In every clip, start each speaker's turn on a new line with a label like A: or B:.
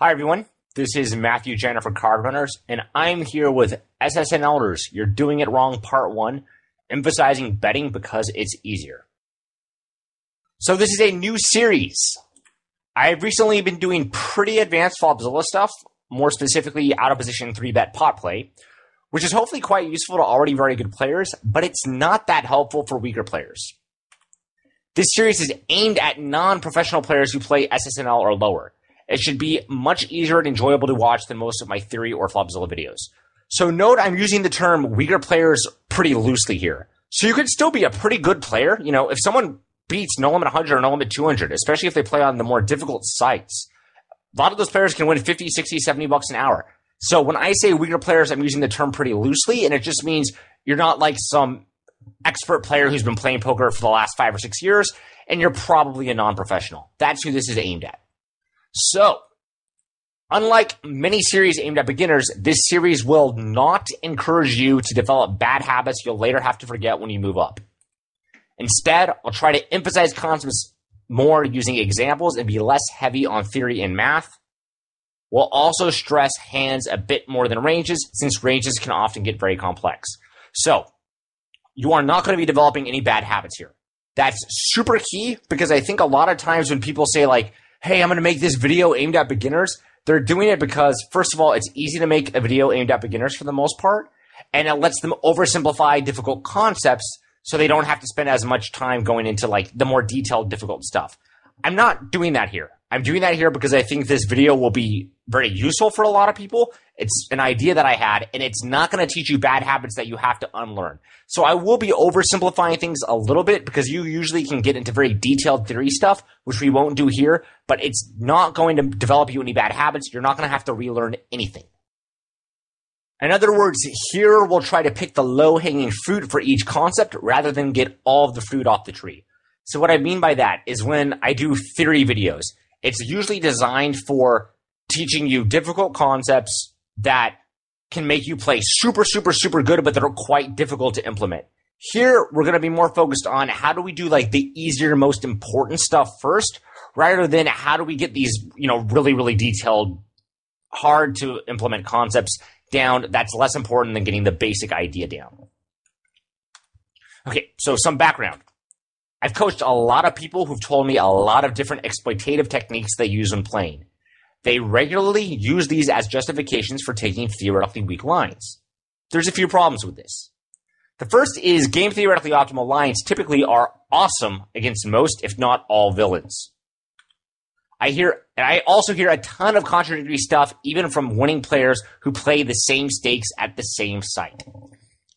A: Hi, everyone. This is Matthew Jenner for Card Runners, and I'm here with SSN Elders. You're doing it wrong, part 1, emphasizing betting because it's easier. So this is a new series. I've recently been doing pretty advanced Flopzilla stuff, more specifically out-of-position 3-bet pot play, which is hopefully quite useful to already very good players, but it's not that helpful for weaker players. This series is aimed at non-professional players who play SSNL or lower. It should be much easier and enjoyable to watch than most of my theory or Flopzilla videos. So note I'm using the term weaker players pretty loosely here. So you could still be a pretty good player. You know, if someone beats no limit 100 or no limit 200, especially if they play on the more difficult sites, a lot of those players can win 50, 60, 70 bucks an hour. So when I say weaker players, I'm using the term pretty loosely, and it just means you're not like some expert player who's been playing poker for the last 5 or 6 years, and you're probably a non-professional. That's who this is aimed at. So, unlike many series aimed at beginners, this series will not encourage you to develop bad habits you'll later have to forget when you move up. Instead, I'll try to emphasize concepts more using examples and be less heavy on theory and math. We'll also stress hands a bit more than ranges, since ranges can often get very complex. So, you are not going to be developing any bad habits here. That's super key, because I think a lot of times when people say like, hey, I'm going to make this video aimed at beginners, they're doing it because, first of all, it's easy to make a video aimed at beginners for the most part, and it lets them oversimplify difficult concepts so they don't have to spend as much time going into like the more detailed, difficult stuff. I'm not doing that here. I'm doing that here because I think this video will be very useful for a lot of people. It's an idea that I had, and it's not going to teach you bad habits that you have to unlearn. So I will be oversimplifying things a little bit because you usually can get into very detailed theory stuff, which we won't do here, but it's not going to develop you any bad habits. You're not going to have to relearn anything. In other words, here we'll try to pick the low-hanging fruit for each concept rather than get all of the fruit off the tree. So what I mean by that is when I do theory videos, it's usually designed for teaching you difficult concepts that can make you play super, super, super good, but that are quite difficult to implement. Here, we're going to be more focused on how do we do like the easier, most important stuff first, rather than how do we get these, really, really detailed, hard to implement concepts down. That's less important than getting the basic idea down. Okay, so some background. I've coached a lot of people who've told me a lot of different exploitative techniques they use when playing. They regularly use these as justifications for taking theoretically weak lines. There's a few problems with this. The first is game theoretically optimal lines typically are awesome against most, if not all, villains. I also hear a ton of contradictory stuff, even from winning players who play the same stakes at the same site.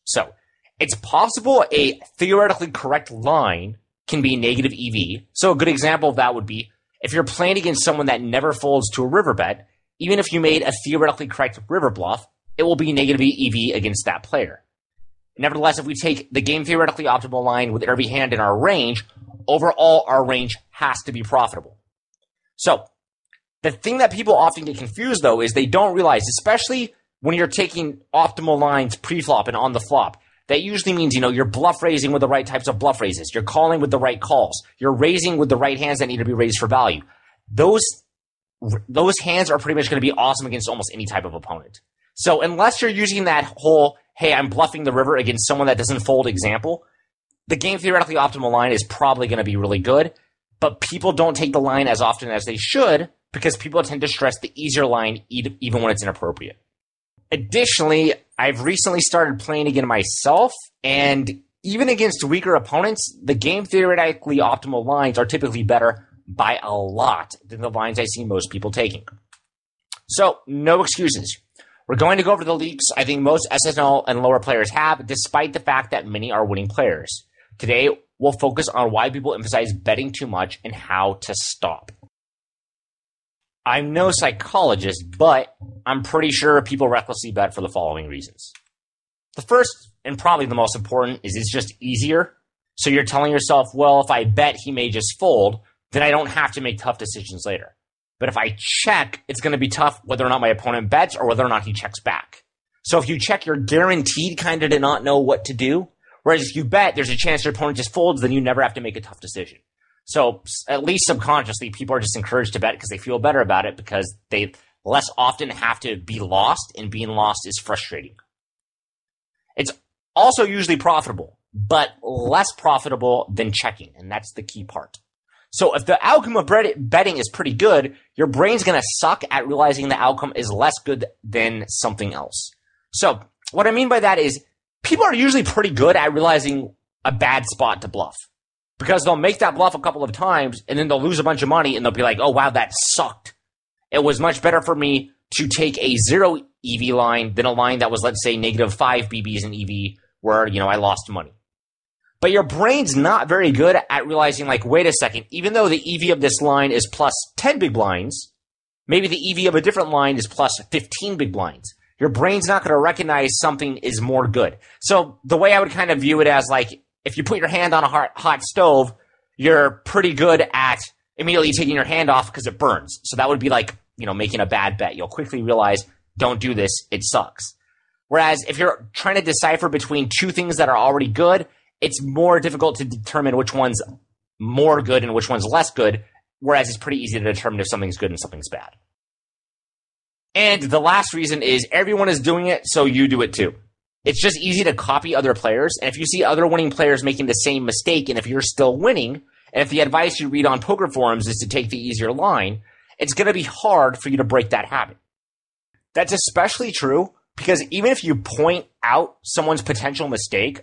A: So, it's possible a theoretically correct line can be negative EV. So a good example of that would be if you're playing against someone that never folds to a river bet, even if you made a theoretically correct river bluff, it will be negative EV against that player. Nevertheless, if we take the game theoretically optimal line with every hand in our range, overall our range has to be profitable. So the thing that people often get confused though is they don't realize, especially when you're taking optimal lines pre-flop and on the flop, that usually means, you're bluff raising with the right types of bluff raises. You're calling with the right calls. You're raising with the right hands that need to be raised for value. Those hands are pretty much going to be awesome against almost any type of opponent. So unless you're using that whole, hey, I'm bluffing the river against someone that doesn't fold example, the game theoretically optimal line is probably going to be really good, but people don't take the line as often as they should because people tend to stress the easier line even when it's inappropriate. Additionally, I've recently started playing again myself, and even against weaker opponents, the game theoretically optimal lines are typically better by a lot than the lines I see most people taking. So, no excuses. We're going to go over the leaks I think most SSL and lower players have, despite the fact that many are winning players. Today, we'll focus on why people emphasize betting too much and how to stop. I'm no psychologist, but I'm pretty sure people recklessly bet for the following reasons. The first, and probably the most important, is it's just easier. So you're telling yourself, well, if I bet he may just fold, then I don't have to make tough decisions later. But if I check, it's going to be tough whether or not my opponent bets or whether or not he checks back. So if you check, you're guaranteed kind of to not know what to do. Whereas if you bet, there's a chance your opponent just folds, then you never have to make a tough decision. So at least subconsciously, people are just encouraged to bet because they feel better about it because they less often have to be lost, and being lost is frustrating. It's also usually profitable, but less profitable than checking, and that's the key part. So if the outcome of betting is pretty good, your brain's going to suck at realizing the outcome is less good than something else. So what I mean by that is people are usually pretty good at realizing a bad spot to bluff, because they'll make that bluff a couple of times and then they'll lose a bunch of money and they'll be like, oh, wow, that sucked. It was much better for me to take a 0 EV line than a line that was, let's say, -5 BBs in EV where, I lost money. But your brain's not very good at realizing, like, wait a second, even though the EV of this line is plus 10 big blinds, maybe the EV of a different line is plus 15 big blinds. Your brain's not going to recognize something is more good. So the way I would kind of view it as, like, if you put your hand on a hot stove, you're pretty good at immediately taking your hand off because it burns. So that would be like, making a bad bet. You'll quickly realize, don't do this, it sucks. Whereas if you're trying to decipher between two things that are already good, it's more difficult to determine which one's more good and which one's less good, whereas it's pretty easy to determine if something's good and something's bad. And the last reason is everyone is doing it, so you do it too. It's just easy to copy other players, and if you see other winning players making the same mistake, and if you're still winning, and if the advice you read on poker forums is to take the easier line, it's going to be hard for you to break that habit. That's especially true because even if you point out someone's potential mistake,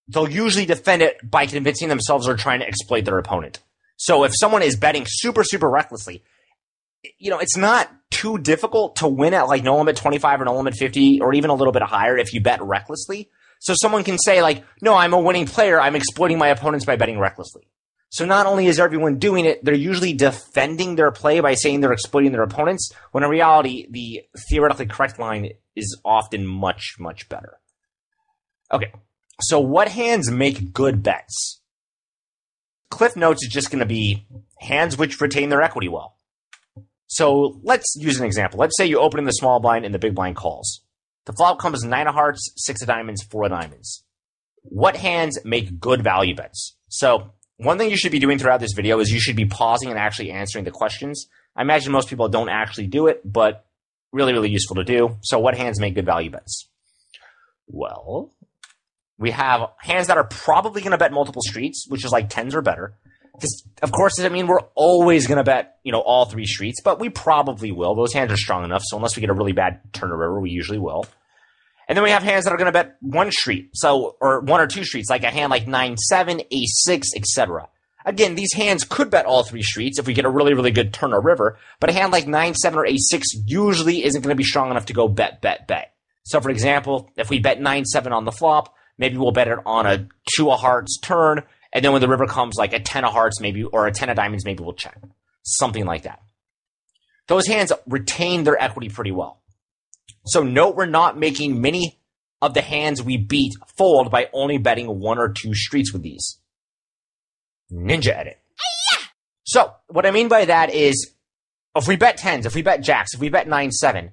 A: they'll usually defend it by convincing themselves they're trying to exploit their opponent. So if someone is betting super, super recklessly, it's not too difficult to win at like no limit 25 or no limit 50 or even a little bit higher if you bet recklessly. So someone can say like, no, I'm a winning player. I'm exploiting my opponents by betting recklessly. So not only is everyone doing it, they're usually defending their play by saying they're exploiting their opponents, when in reality, the theoretically correct line is often much, much better. Okay, so what hands make good bets? Cliff Notes is just going to be hands which retain their equity well. So let's use an example. Let's say you open in the small blind and the big blind calls. The flop comes 9 of hearts, 6 of diamonds, 4 of diamonds. What hands make good value bets? So one thing you should be doing throughout this video is you should be pausing and actually answering the questions. I imagine most people don't actually do it, but really, really useful to do. So what hands make good value bets? Well, we have hands that are probably going to bet multiple streets, which is like 10s or better. This, of course, doesn't mean we're always going to bet, all 3 streets, but we probably will. Those hands are strong enough, so unless we get a really bad turn or river, we usually will. And then we have hands that are going to bet 1 street, or 1 or 2 streets, like a hand like 9-7, ace-6, etc. Again, these hands could bet all 3 streets if we get a really, really good turn or river, but a hand like 9-7 or ace-6 usually isn't going to be strong enough to go bet. So, for example, if we bet 9-7 on the flop, maybe we'll bet it on a 2 of hearts turn, and then when the river comes like a 10 of hearts maybe, or a 10 of diamonds, maybe we'll check. Something like that. Those hands retain their equity pretty well. So note we're not making many of the hands we beat fold by only betting 1 or 2 streets with these. Ninja edit. So what I mean by that is if we bet 10s, if we bet jacks, if we bet 9-7,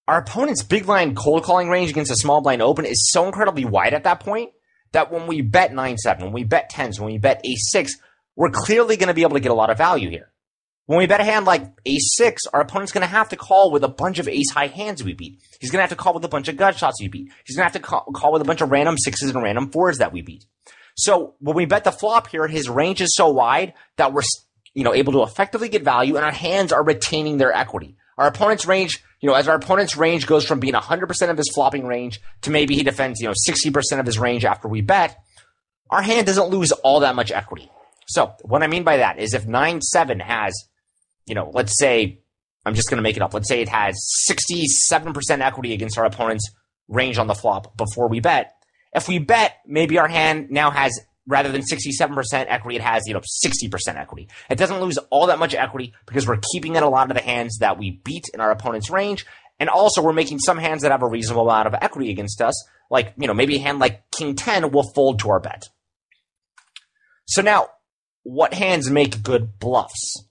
A: our opponent's big blind cold calling range against a small blind open is so incredibly wide at that point that when we bet 9-7, when we bet 10s, when we bet ace-6, we're clearly going to be able to get a lot of value here. When we bet a hand like ace-6, our opponent's going to have to call with a bunch of ace-high hands we beat. He's going to have to call with a bunch of gut shots we beat. He's going to have to call with a bunch of random 6s and random 4s that we beat. So when we bet the flop here, his range is so wide that we're, able to effectively get value, and our hands are retaining their equity. Our opponent's range, as our opponent's range goes from being 100% of his flopping range to maybe he defends, 60% of his range after we bet, our hand doesn't lose all that much equity. So what I mean by that is if 9-7 has, let's say, I'm just going to make it up. Let's say it has 67% equity against our opponent's range on the flop before we bet. If we bet, maybe our hand now has, rather than 67% equity, it has, 60% equity. It doesn't lose all that much equity because we're keeping in a lot of the hands that we beat in our opponent's range. And also we're making some hands that have a reasonable amount of equity against us. Like, maybe a hand like King 10 will fold to our bet. So now, what hands make good bluffs?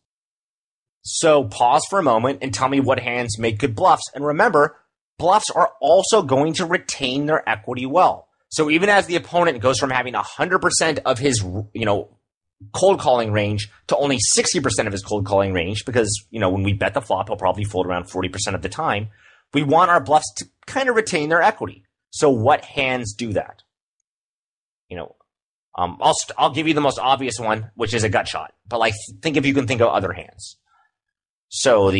A: So pause for a moment and tell me what hands make good bluffs. And remember, bluffs are also going to retain their equity well. So even as the opponent goes from having 100% of his, cold calling range to only 60% of his cold calling range because, when we bet the flop, he'll probably fold around 40% of the time. We want our bluffs to kind of retain their equity. So what hands do that? I'll give you the most obvious one, which is a gut shot. But think if you can think of other hands. So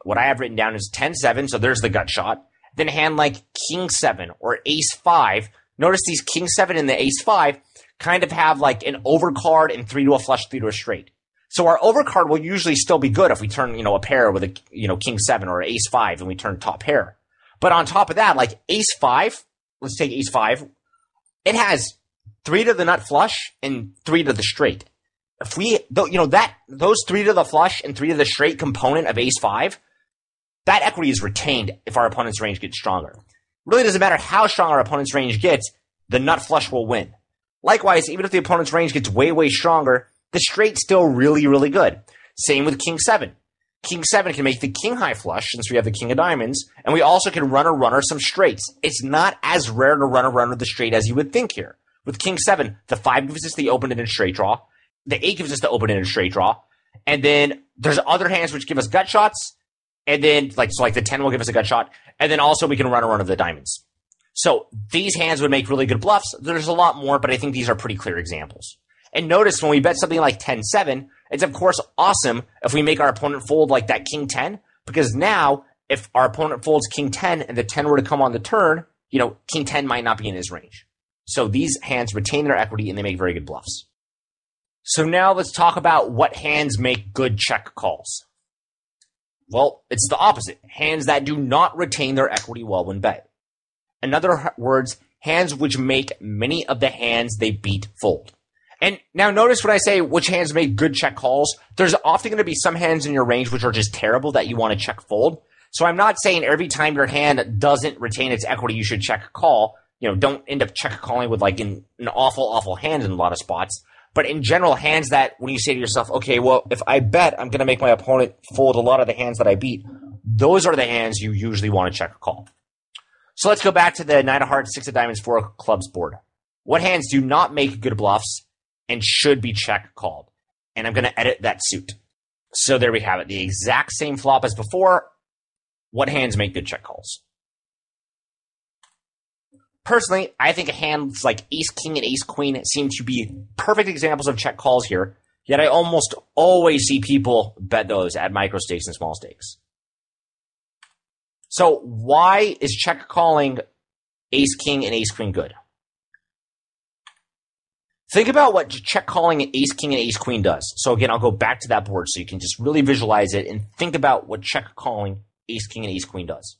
A: what I have written down is 10-7. So there's the gut shot. Then a hand like King 7 or Ace 5. Notice these King 7 and the Ace 5 kind of have an overcard and 3 to a flush, 3 to a straight. So our overcard will usually still be good if we turn, a pair with a, King 7 or Ace 5 and we turn top pair. But on top of that, Ace 5, let's take Ace 5. It has 3 to the nut flush and 3 to the straight. If those 3 to the flush and 3 to the straight component of Ace 5, that equity is retained if our opponent's range gets stronger. It really doesn't matter how strong our opponent's range gets, the nut flush will win. Likewise, even if the opponent's range gets way, way stronger, the straight's still really, really good. Same with King 7. King 7 can make the king high flush since we have the king of diamonds, and we also can runner some straights. It's not as rare to runner the straight as you would think here. With King 7, the 5 gives us the open-ended straight draw, the 8 gives us the open-ended straight draw, and then there's other hands which give us gut shots, and then the 10 will give us a gut shot, and then also we can runner the diamonds. So these hands would make really good bluffs. There's a lot more, but I think these are pretty clear examples. And notice when we bet something like 10-7, it's of course awesome if we make our opponent fold like that King 10, because now if our opponent folds King 10 and the 10 were to come on the turn, King 10 might not be in his range. So these hands retain their equity and they make very good bluffs. So now let's talk about what hands make good check calls. Well, it's the opposite. Hands that do not retain their equity well when bet. In other words, hands which make many of the hands they beat fold. And now notice when I say which hands make good check calls, there's often going to be some hands in your range which are just terrible that you want to check fold. So I'm not saying every time your hand doesn't retain its equity, you should check call. Don't end up check calling with an awful hand in a lot of spots. But in general, hands that when you say to yourself, okay, well, if I bet, I'm going to make my opponent fold a lot of the hands that I beat. Those are the hands you usually want to check call. So let's go back to the 9 of hearts, 6 of diamonds, 4 of clubs board. What hands do not make good bluffs and should be check called? And I'm going to edit that suit. So there we have it. The exact same flop as before. What hands make good check calls? Personally, I think hands like Ace King and Ace Queen seem to be perfect examples of check calls here, yet I almost always see people bet those at micro stakes and small stakes. So why is check calling Ace King and Ace Queen good? Think about what check calling Ace King and Ace Queen does. So again, I'll go back to that board so you can just really visualize it and think about what check calling Ace King and Ace Queen does.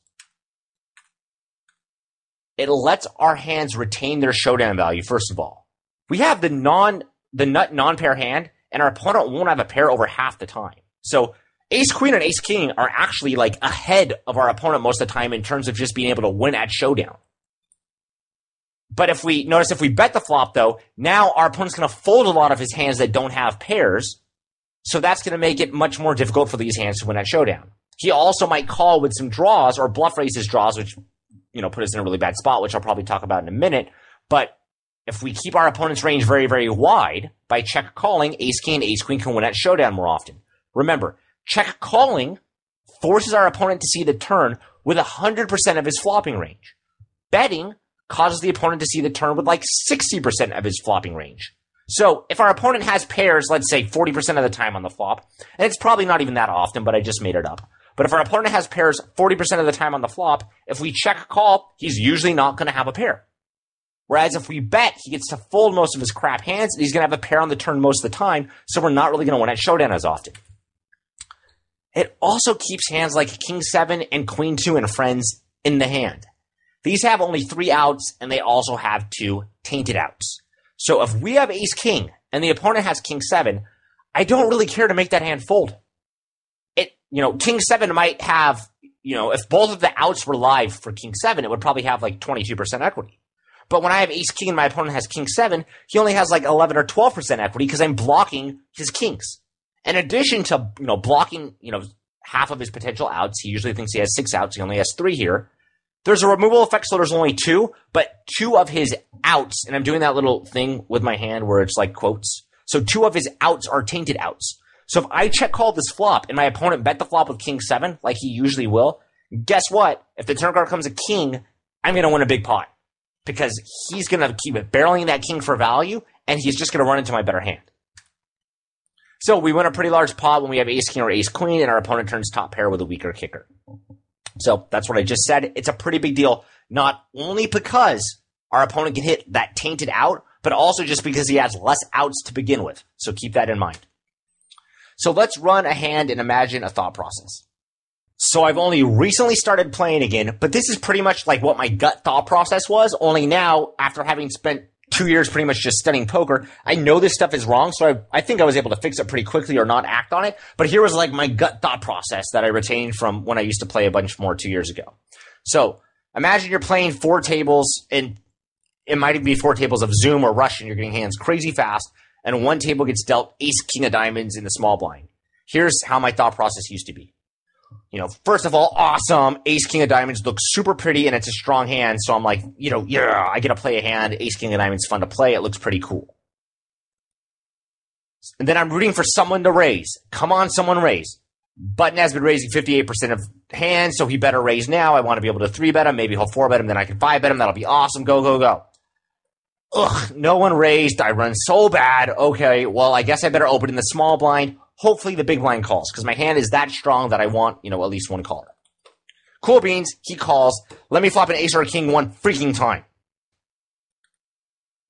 A: It lets our hands retain their showdown value, first of all. We have the nut non-pair hand, and our opponent won't have a pair over half the time. So Ace Queen and Ace King are actually ahead of our opponent most of the time in terms of just being able to win at showdown. But if we bet the flop, though, now our opponent's going to fold a lot of his hands that don't have pairs, so that's going to make it much more difficult for these hands to win at showdown. He also might call with some draws or bluff raise his draws, which put us in a really bad spot, which I'll probably talk about in a minute. But if we keep our opponent's range very, very wide by check calling, Ace King and Ace Queen can win at showdown more often. Remember, check calling forces our opponent to see the turn with 100% of his flopping range. Betting causes the opponent to see the turn with 60% of his flopping range. So if our opponent has pairs, let's say 40% of the time on the flop, and it's probably not even that often, but I just made it up. But if our opponent has pairs 40% of the time on the flop, if we check call, he's usually not going to have a pair. Whereas if we bet, he gets to fold most of his crap hands, and he's going to have a pair on the turn most of the time, so we're not really going to win at showdown as often. It also keeps hands like King 7 and Queen 2 and friends in the hand. These have only 3 outs, and they also have 2 tainted outs. So if we have Ace King, and the opponent has King 7, I don't really care to make that hand fold. King 7 might have, if both of the outs were live for King 7, it would probably have 22% equity. But when I have Ace King and my opponent has King 7, he only has 11 or 12% equity because I'm blocking his kings. In addition to, blocking, half of his potential outs, he usually thinks he has 6 outs, he only has 3 here. There's a removal effect, so there's only 2, but 2 of his outs, and I'm doing that little thing with my hand where it's quotes. So 2 of his outs are tainted outs. So if I check call this flop and my opponent bet the flop with king 7, like he usually will, guess what? If the turn card comes a king, I'm going to win a big pot because he's going to keep barreling that king for value and he's just going to run into my better hand. So we win a pretty large pot when we have ace king or ace queen and our opponent turns top pair with a weaker kicker. So that's what I just said. It's a pretty big deal, not only because our opponent can hit that tainted out, but also just because he has less outs to begin with. So keep that in mind. So let's run a hand and imagine a thought process. So I've only recently started playing again, but this is pretty much like what my gut thought process was, only now, after having spent 2 years pretty much just studying poker, I know this stuff is wrong, so I think I was able to fix it pretty quickly or not act on it. But here was like my gut thought process that I retained from when I used to play a bunch more 2 years ago. So imagine you're playing 4 tables, and it might even be 4 tables of Zoom or Russian. You're getting hands crazy fast, and 1 table gets dealt ace, king of diamonds in the small blind. Here's how my thought process used to be. You know, first of all, awesome. Ace, king of diamonds looks super pretty and it's a strong hand. So I'm like, you know, yeah, I get to play a hand. Ace, king of diamonds, fun to play. It looks pretty cool. And then I'm rooting for someone to raise. Come on, someone raise. Button has been raising 58% of hands, so he better raise now. I want to be able to 3-bet him. Maybe he'll 4-bet him. Then I can 5-bet him. That'll be awesome. Go, go, go. Ugh, no one raised. I run so bad. Okay, well, I guess I better open in the small blind. Hopefully the big blind calls, because my hand is that strong that I want, you know, at least one caller. Cool beans, he calls. Let me flop an ace or a king one freaking time.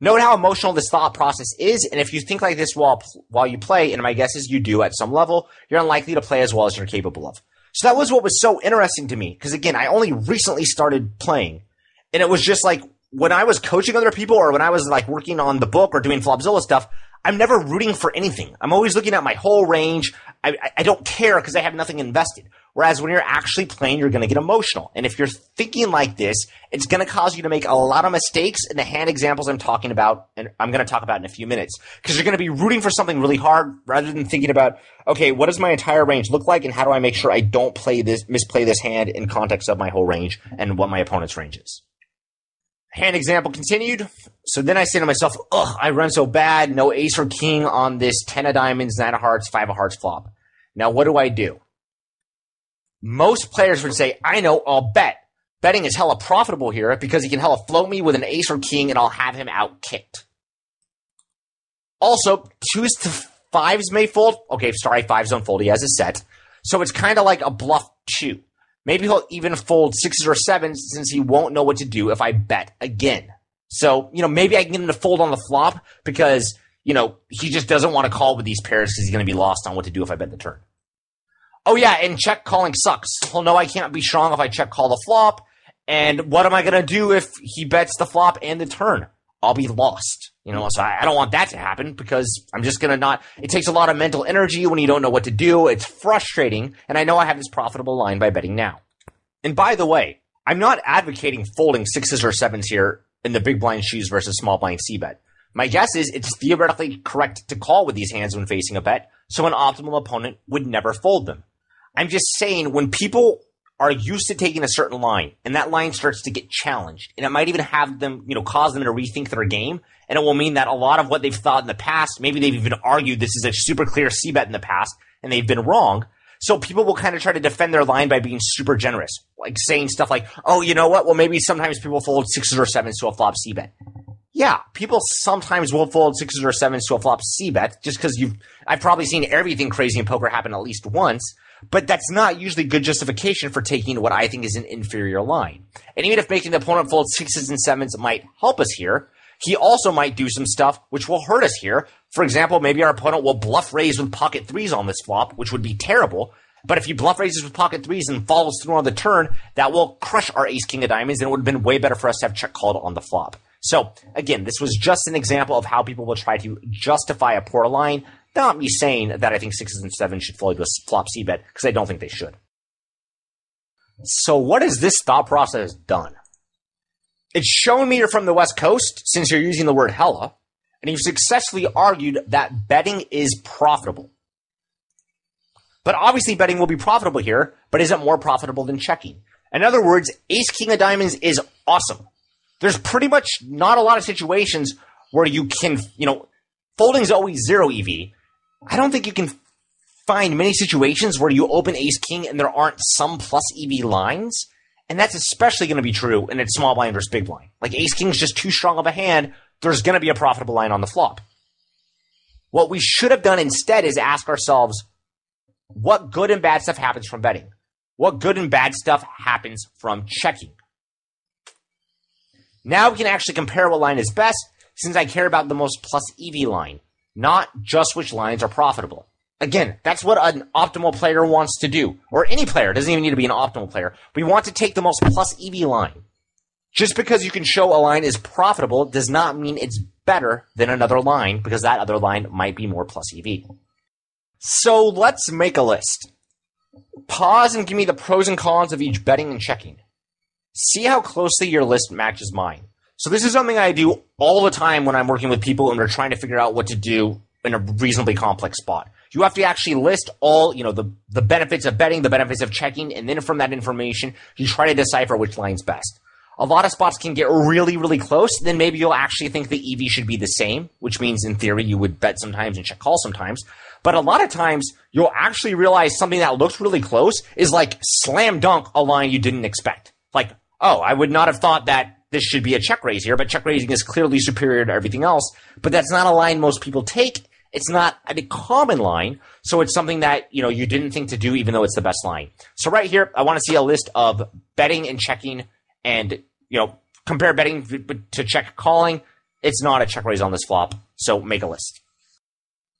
A: Note how emotional this thought process is, and if you think like this while you play, and my guess is you do at some level, you're unlikely to play as well as you're capable of. So that was what was so interesting to me, because again, I only recently started playing, and it was just like, when I was coaching other people, or when I was like working on the book or doing Flopzilla stuff, I'm never rooting for anything. I'm always looking at my whole range. I don't care because I have nothing invested. Whereas when you're actually playing, you're going to get emotional. And if you're thinking like this, it's going to cause you to make a lot of mistakes in the hand examples I'm talking about, and I'm going to talk about in a few minutes. Because you're going to be rooting for something really hard rather than thinking about, okay, what does my entire range look like and how do I make sure I don't misplay this hand in context of my whole range and what my opponent's range is. Hand example continued. So then I say to myself, ugh, I run so bad. No ace or king on this 10 of diamonds, 9 of hearts, 5 of hearts flop. Now, what do? Most players would say, I know, I'll bet. Betting is hella profitable here because he can hella float me with an ace or king and I'll have him out kicked. Also, 2s to 5s may fold. Okay, sorry, 5s don't fold. He has a set. So it's kind of like a bluff 2. Maybe he'll even fold 6s or 7s since he won't know what to do if I bet again. So, you know, maybe I can get him to fold on the flop because, you know, he just doesn't want to call with these pairs because he's going to be lost on what to do if I bet the turn. Oh yeah, and check calling sucks. He'll know I can't be strong if I check call the flop. And what am I going to do if he bets the flop and the turn? I'll be lost. You know, so I don't want that to happen because I'm just going to not, it takes a lot of mental energy when you don't know what to do. It's frustrating. And I know I have this profitable line by betting now. And by the way, I'm not advocating folding 6s or 7s here in the big blind shoes versus small blind c-bet. My guess is it's theoretically correct to call with these hands when facing a bet, so an optimal opponent would never fold them. I'm just saying when people are used to taking a certain line and that line starts to get challenged and it might even have them, you know, cause them to rethink their game. And it will mean that a lot of what they've thought in the past, maybe they've even argued this is a super clear c-bet in the past and they've been wrong. So people will kind of try to defend their line by being super generous, like saying stuff like, oh, you know what? Well, maybe sometimes people fold 6s or 7s to a flop c-bet. Yeah, people sometimes will fold 6s or 7s to a flop c-bet just because I've probably seen everything crazy in poker happen at least once. But that's not usually good justification for taking what I think is an inferior line. And even if making the opponent fold 6s and 7s might help us here, he also might do some stuff which will hurt us here. For example, maybe our opponent will bluff raise with pocket 3s on this flop, which would be terrible. But if he bluff raises with pocket 3s and follows through on the turn, that will crush our ace king of diamonds, and it would have been way better for us to have check called on the flop. So again, this was just an example of how people will try to justify a poor line. Not me saying that I think 6s and 7s should fold to a flop c-bet, because I don't think they should. So what has this thought process done? It's shown me you're from the West Coast, since you're using the word hella, and you've successfully argued that betting is profitable. But obviously betting will be profitable here, but isn't more profitable than checking. In other words, ace king of diamonds is awesome. There's pretty much not a lot of situations where you can, you know, folding is always 0 EV. I don't think you can find many situations where you open ace-king and there aren't some plus EV lines. And that's especially going to be true in a small blind versus big blind. Like ace-king is just too strong of a hand. There's going to be a profitable line on the flop. What we should have done instead is ask ourselves, what good and bad stuff happens from betting? What good and bad stuff happens from checking? Now we can actually compare what line is best, since I care about the most plus EV line, not just which lines are profitable. Again, that's what an optimal player wants to do. Or any player. It doesn't even need to be an optimal player. We want to take the most plus EV line. Just because you can show a line is profitable does not mean it's better than another line, because that other line might be more plus EV. So let's make a list. Pause and give me the pros and cons of each betting and checking. See how closely your list matches mine. So this is something I do all the time when I'm working with people and we're trying to figure out what to do in a reasonably complex spot. You have to actually list all, the benefits of betting, the benefits of checking, and then from that information, you try to decipher which line's best. A lot of spots can get really, really close. Then maybe you'll actually think the EV should be the same, which means in theory you would bet sometimes and check call sometimes. But a lot of times you'll actually realize something that looks really close is like slam dunk a line you didn't expect. Like, oh, I would not have thought that this should be a check raise here, but check raising is clearly superior to everything else. But that's not a line most people take. It's not a common line, so it's something that, you didn't think to do even though it's the best line. So right here, I want to see a list of betting and checking and, compare betting to check calling. It's not a check raise on this flop, so make a list.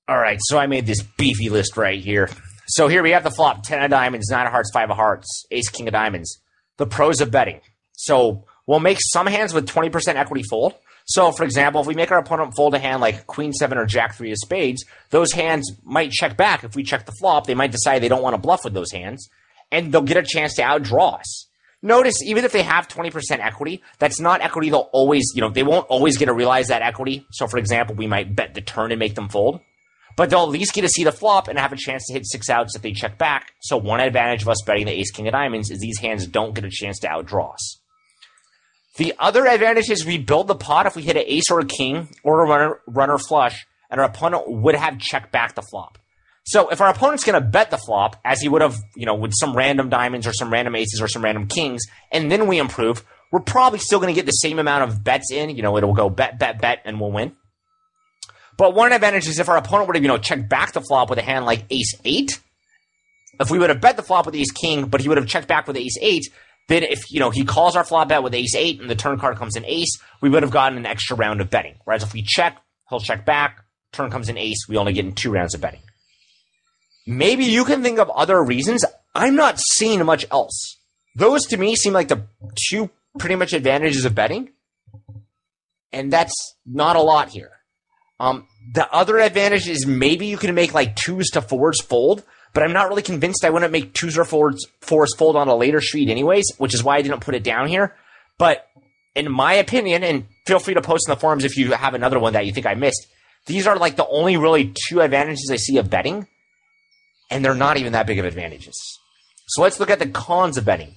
A: All right, so I made this beefy list right here. So here we have the flop, 10 of diamonds, 9 of hearts, 5 of hearts, ace, king of diamonds. The pros of betting. So we'll make some hands with 20% equity fold. So, for example, if we make our opponent fold a hand like queen 7 or jack 3 of spades, those hands might check back. If we check the flop, they might decide they don't want to bluff with those hands, and they'll get a chance to outdraw us. Notice, even if they have 20% equity, that's not equity they'll always, they won't always get to realize that equity. So, for example, we might bet the turn and make them fold, but they'll at least get to see the flop and have a chance to hit 6 outs if they check back. So one advantage of us betting the ace, king of diamonds is these hands don't get a chance to outdraw us. The other advantage is we build the pot if we hit an ace or a king or a runner flush, and our opponent would have checked back the flop. So if our opponent's going to bet the flop, as he would have, with some random diamonds or some random aces or some random kings, and then we improve, we're probably still going to get the same amount of bets in. It'll go bet, bet, bet, and we'll win. But one advantage is if our opponent would have, checked back the flop with a hand like ace 8, if we would have bet the flop with ace king, but he would have checked back with ace 8, then if, he calls our flop bet with ace 8 and the turn card comes in ace, we would have gotten an extra round of betting. Whereas if we check, he'll check back, turn comes in ace, we only get in 2 rounds of betting. Maybe you can think of other reasons. I'm not seeing much else. Those to me seem like the 2 pretty much advantages of betting. And that's not a lot here. The other advantage is maybe you can make like 2s to 4s fold, but I'm not really convinced I wouldn't make 2s or 4s fold on a later street anyways, which is why I didn't put it down here. But in my opinion, and feel free to post in the forums if you have another one that you think I missed, these are like the only really 2 advantages I see of betting, and they're not even that big of advantages. So let's look at the cons of betting.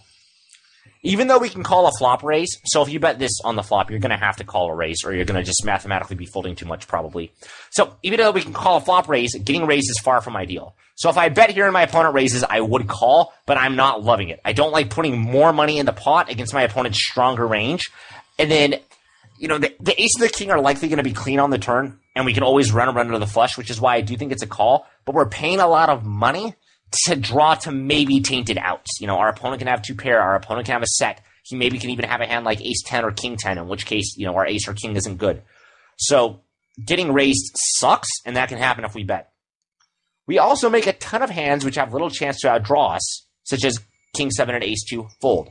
A: Even though we can call a flop raise, so if you bet this on the flop, you're going to have to call a raise, or you're going to just mathematically be folding too much probably. So even though we can call a flop raise, getting raised is far from ideal. So if I bet here and my opponent raises, I would call, but I'm not loving it. I don't like putting more money in the pot against my opponent's stronger range. And then, the ace and the king are likely going to be clean on the turn, and we can always run to the flush, which is why I do think it's a call. But we're paying a lot of money to draw to maybe tainted outs. Our opponent can have 2 pair, our opponent can have a set. He maybe can even have a hand like ace 10 or king 10, in which case, our ace or king isn't good. So getting raised sucks, and that can happen if we bet. We also make a ton of hands which have little chance to outdraw us, such as king 7 and ace 2 fold.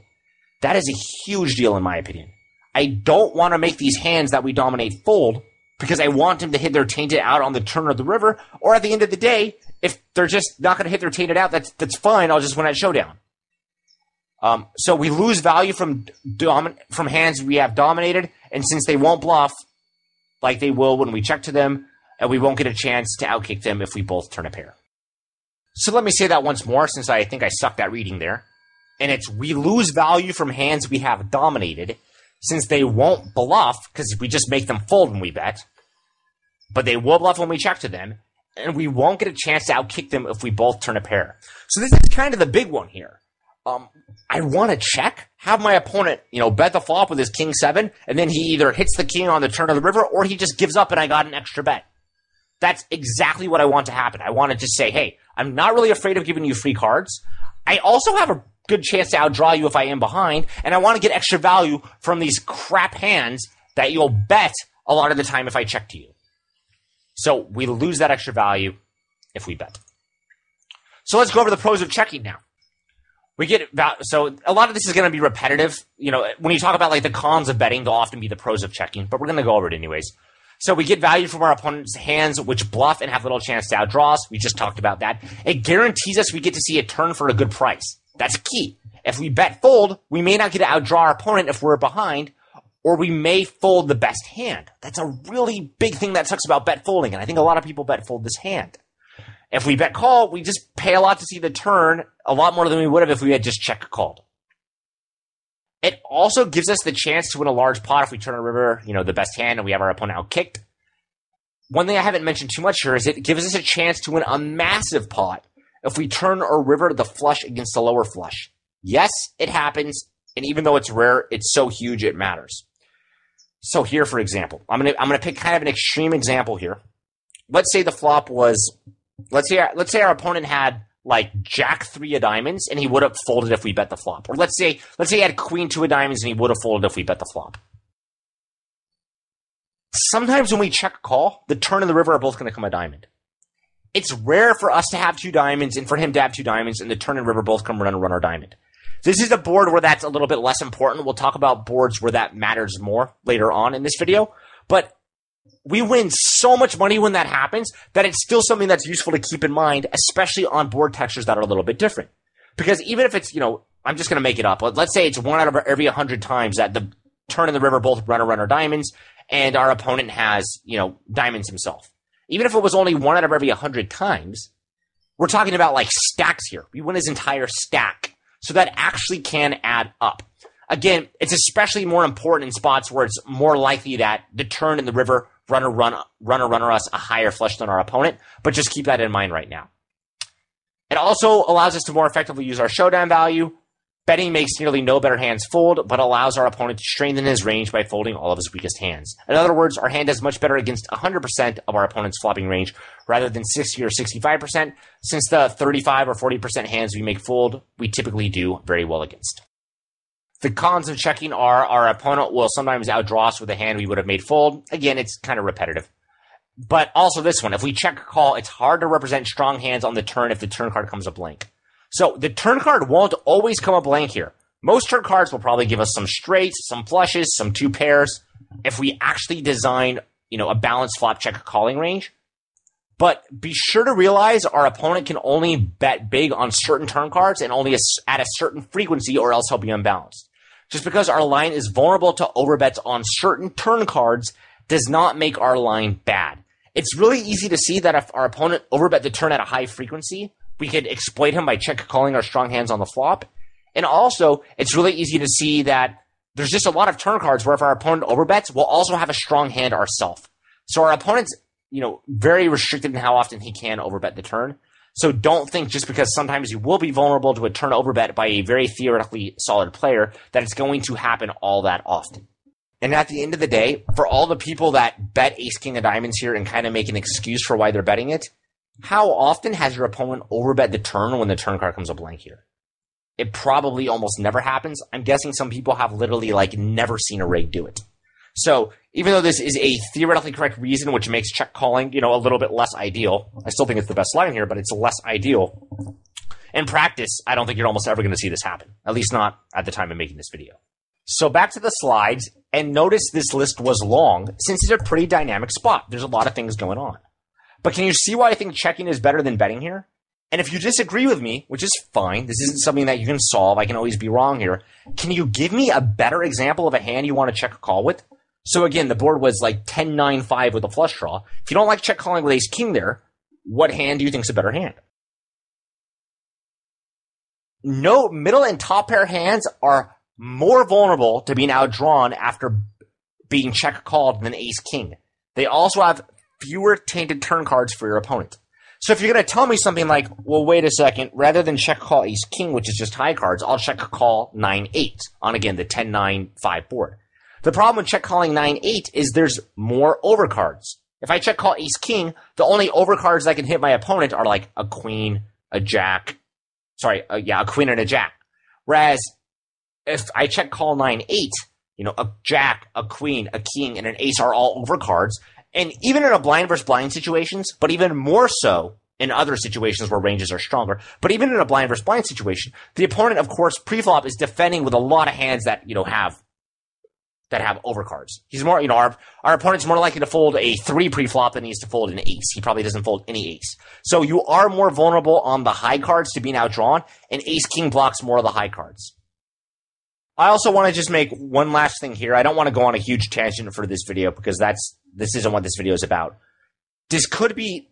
A: That is a huge deal in my opinion. I don't want to make these hands that we dominate fold because I want them to hit their tainted out on the turn of the river, or at the end of the day, if they're just not going to hit their tainted out, that's fine. I'll just win at showdown. So we lose value from hands we have dominated, and since they won't bluff like they will when we check to them, and we won't get a chance to outkick them if we both turn a pair. So let me say that once more, since I think I sucked at reading there. And it's we lose value from hands we have dominated, since they won't bluff, because we just make them fold when we bet. but they will bluff when we check to them, and we won't get a chance to outkick them if we both turn a pair. So this is kind of the big one here. I want to check, have my opponent, bet the flop with his king 7, and then he either hits the king on the turn of the river, or he just gives up and I got an extra bet. That's exactly what I want to happen. I want to just say, hey, I'm not really afraid of giving you free cards. I also have a good chance to outdraw you if I am behind, and I want to get extra value from these crap hands that you'll bet a lot of the time if I check to you. So we lose that extra value if we bet. So let's go over the pros of checking now. So a lot of this is going to be repetitive. When you talk about like the cons of betting, they'll often be the pros of checking, but we're going to go over it anyways. So we get value from our opponent's hands, which bluff and have little chance to outdraw us. We just talked about that. It guarantees us we get to see a turn for a good price. That's key. If we bet fold, we may not get to outdraw our opponent if we're behind, or we may fold the best hand. That's a really big thing that sucks about bet folding, and I think a lot of people bet fold this hand. If we bet call, we just pay a lot to see the turn, a lot more than we would have if we had just check called. It also gives us the chance to win a large pot if we turn a river, the best hand, and we have our opponent outkicked. One thing I haven't mentioned too much here is it gives us a chance to win a massive pot if we turn or river the flush against the lower flush. Yes, it happens, and even though it's rare, it's so huge it matters. So here, for example, I'm gonna pick kind of an extreme example here. Let's say the flop was, let's say our opponent had like Jack 3 of diamonds, and he would have folded if we bet the flop. Or let's say he had Queen 2 of diamonds, and he would have folded if we bet the flop. Sometimes when we check call, the turn and the river are both going to come a diamond. It's rare for us to have 2 diamonds and for him to have 2 diamonds, and the turn and river both come run or diamond. This is a board where that's a little bit less important. We'll talk about boards where that matters more later on in this video. But we win so much money when that happens that it's still something that's useful to keep in mind, especially on board textures that are a little bit different. Because even if it's, I'm just going to make it up. Let's say it's 1 out of every 100 times that the turn and the river both run or diamonds, and our opponent has, diamonds himself. Even if it was only 1 out of every 100 times, we're talking about like stacks here. We win his entire stack. So that actually can add up. Again, it's especially more important in spots where it's more likely that the turn and the river runner us a higher flush than our opponent, but just keep that in mind right now. It also allows us to more effectively use our showdown value. Betting makes nearly no better hands fold, but allows our opponent to strengthen his range by folding all of his weakest hands. In other words, our hand does much better against 100% of our opponent's flopping range rather than 60 or 65%, since the 35 or 40% hands we make fold, we typically do very well against. The cons of checking are our opponent will sometimes outdraw us with a hand we would have made fold. Again, it's kind of repetitive. But also this one, if we check call, it's hard to represent strong hands on the turn if the turn card comes a blank. So the turn card won't always come a blank here. Most turn cards will probably give us some straights, some flushes, some 2 pairs, if we actually design, a balanced flop check calling range. But be sure to realize our opponent can only bet big on certain turn cards and only at a certain frequency, or else he'll be unbalanced. Just because our line is vulnerable to overbets on certain turn cards does not make our line bad. It's really easy to see that if our opponent overbet the turn at a high frequency, we could exploit him by check calling our strong hands on the flop. And also, it's really easy to see that there's just a lot of turn cards where if our opponent overbets, we'll also have a strong hand ourselves. So our opponent's, very restricted in how often he can overbet the turn. So don't think just because sometimes you will be vulnerable to a turn overbet by a very theoretically solid player that it's going to happen all that often. And at the end of the day, for all the people that bet ace king of diamonds here and kind of make an excuse for why they're betting it, how often has your opponent overbet the turn when the turn card comes a blank here? It probably almost never happens. I'm guessing some people have literally never seen a rig do it. So even though this is a theoretically correct reason, which makes check calling, a little bit less ideal, I still think it's the best line here, but it's less ideal. In practice, I don't think you're almost ever going to see this happen, at least not at the time of making this video. So back to the slides, and notice this list was long since it's a pretty dynamic spot. There's a lot of things going on. But can you see why I think checking is better than betting here? And if you disagree with me, which is fine, this isn't something that you can solve, I can always be wrong here, can you give me a better example of a hand you want to check a call with? So again, the board was like 10-9-5 with a flush draw. If you don't like check calling with ace king there, what hand do you think is a better hand? No, middle and top pair hands are more vulnerable to being outdrawn after being check called than ace king. They also have fewer tainted turn cards for your opponent. So if you're going to tell me something like, well, wait a second, rather than check call ace king, which is just high cards, I'll check call 9-8 on, again, the 10-9-5 board. The problem with check calling 9-8 is there's more overcards. If I check call ace king, the only overcards that can hit my opponent are like a queen, a jack, a queen and a jack. Whereas if I check call 9-8, a jack, a queen, a king, and an ace are all overcards. And even in a blind versus blind situations, but even more so in other situations where ranges are stronger, but even in a blind versus blind situation, the opponent, of course, preflop is defending with a lot of hands that, have overcards. He's more, our opponent's more likely to fold a 3 preflop than he is to fold an ace. He probably doesn't fold any ace. So you are more vulnerable on the high cards to being outdrawn, and ace king blocks more of the high cards. I also want to just make one last thing here. I don't want to go on a huge tangent for this video because this isn't what this video is about. This could be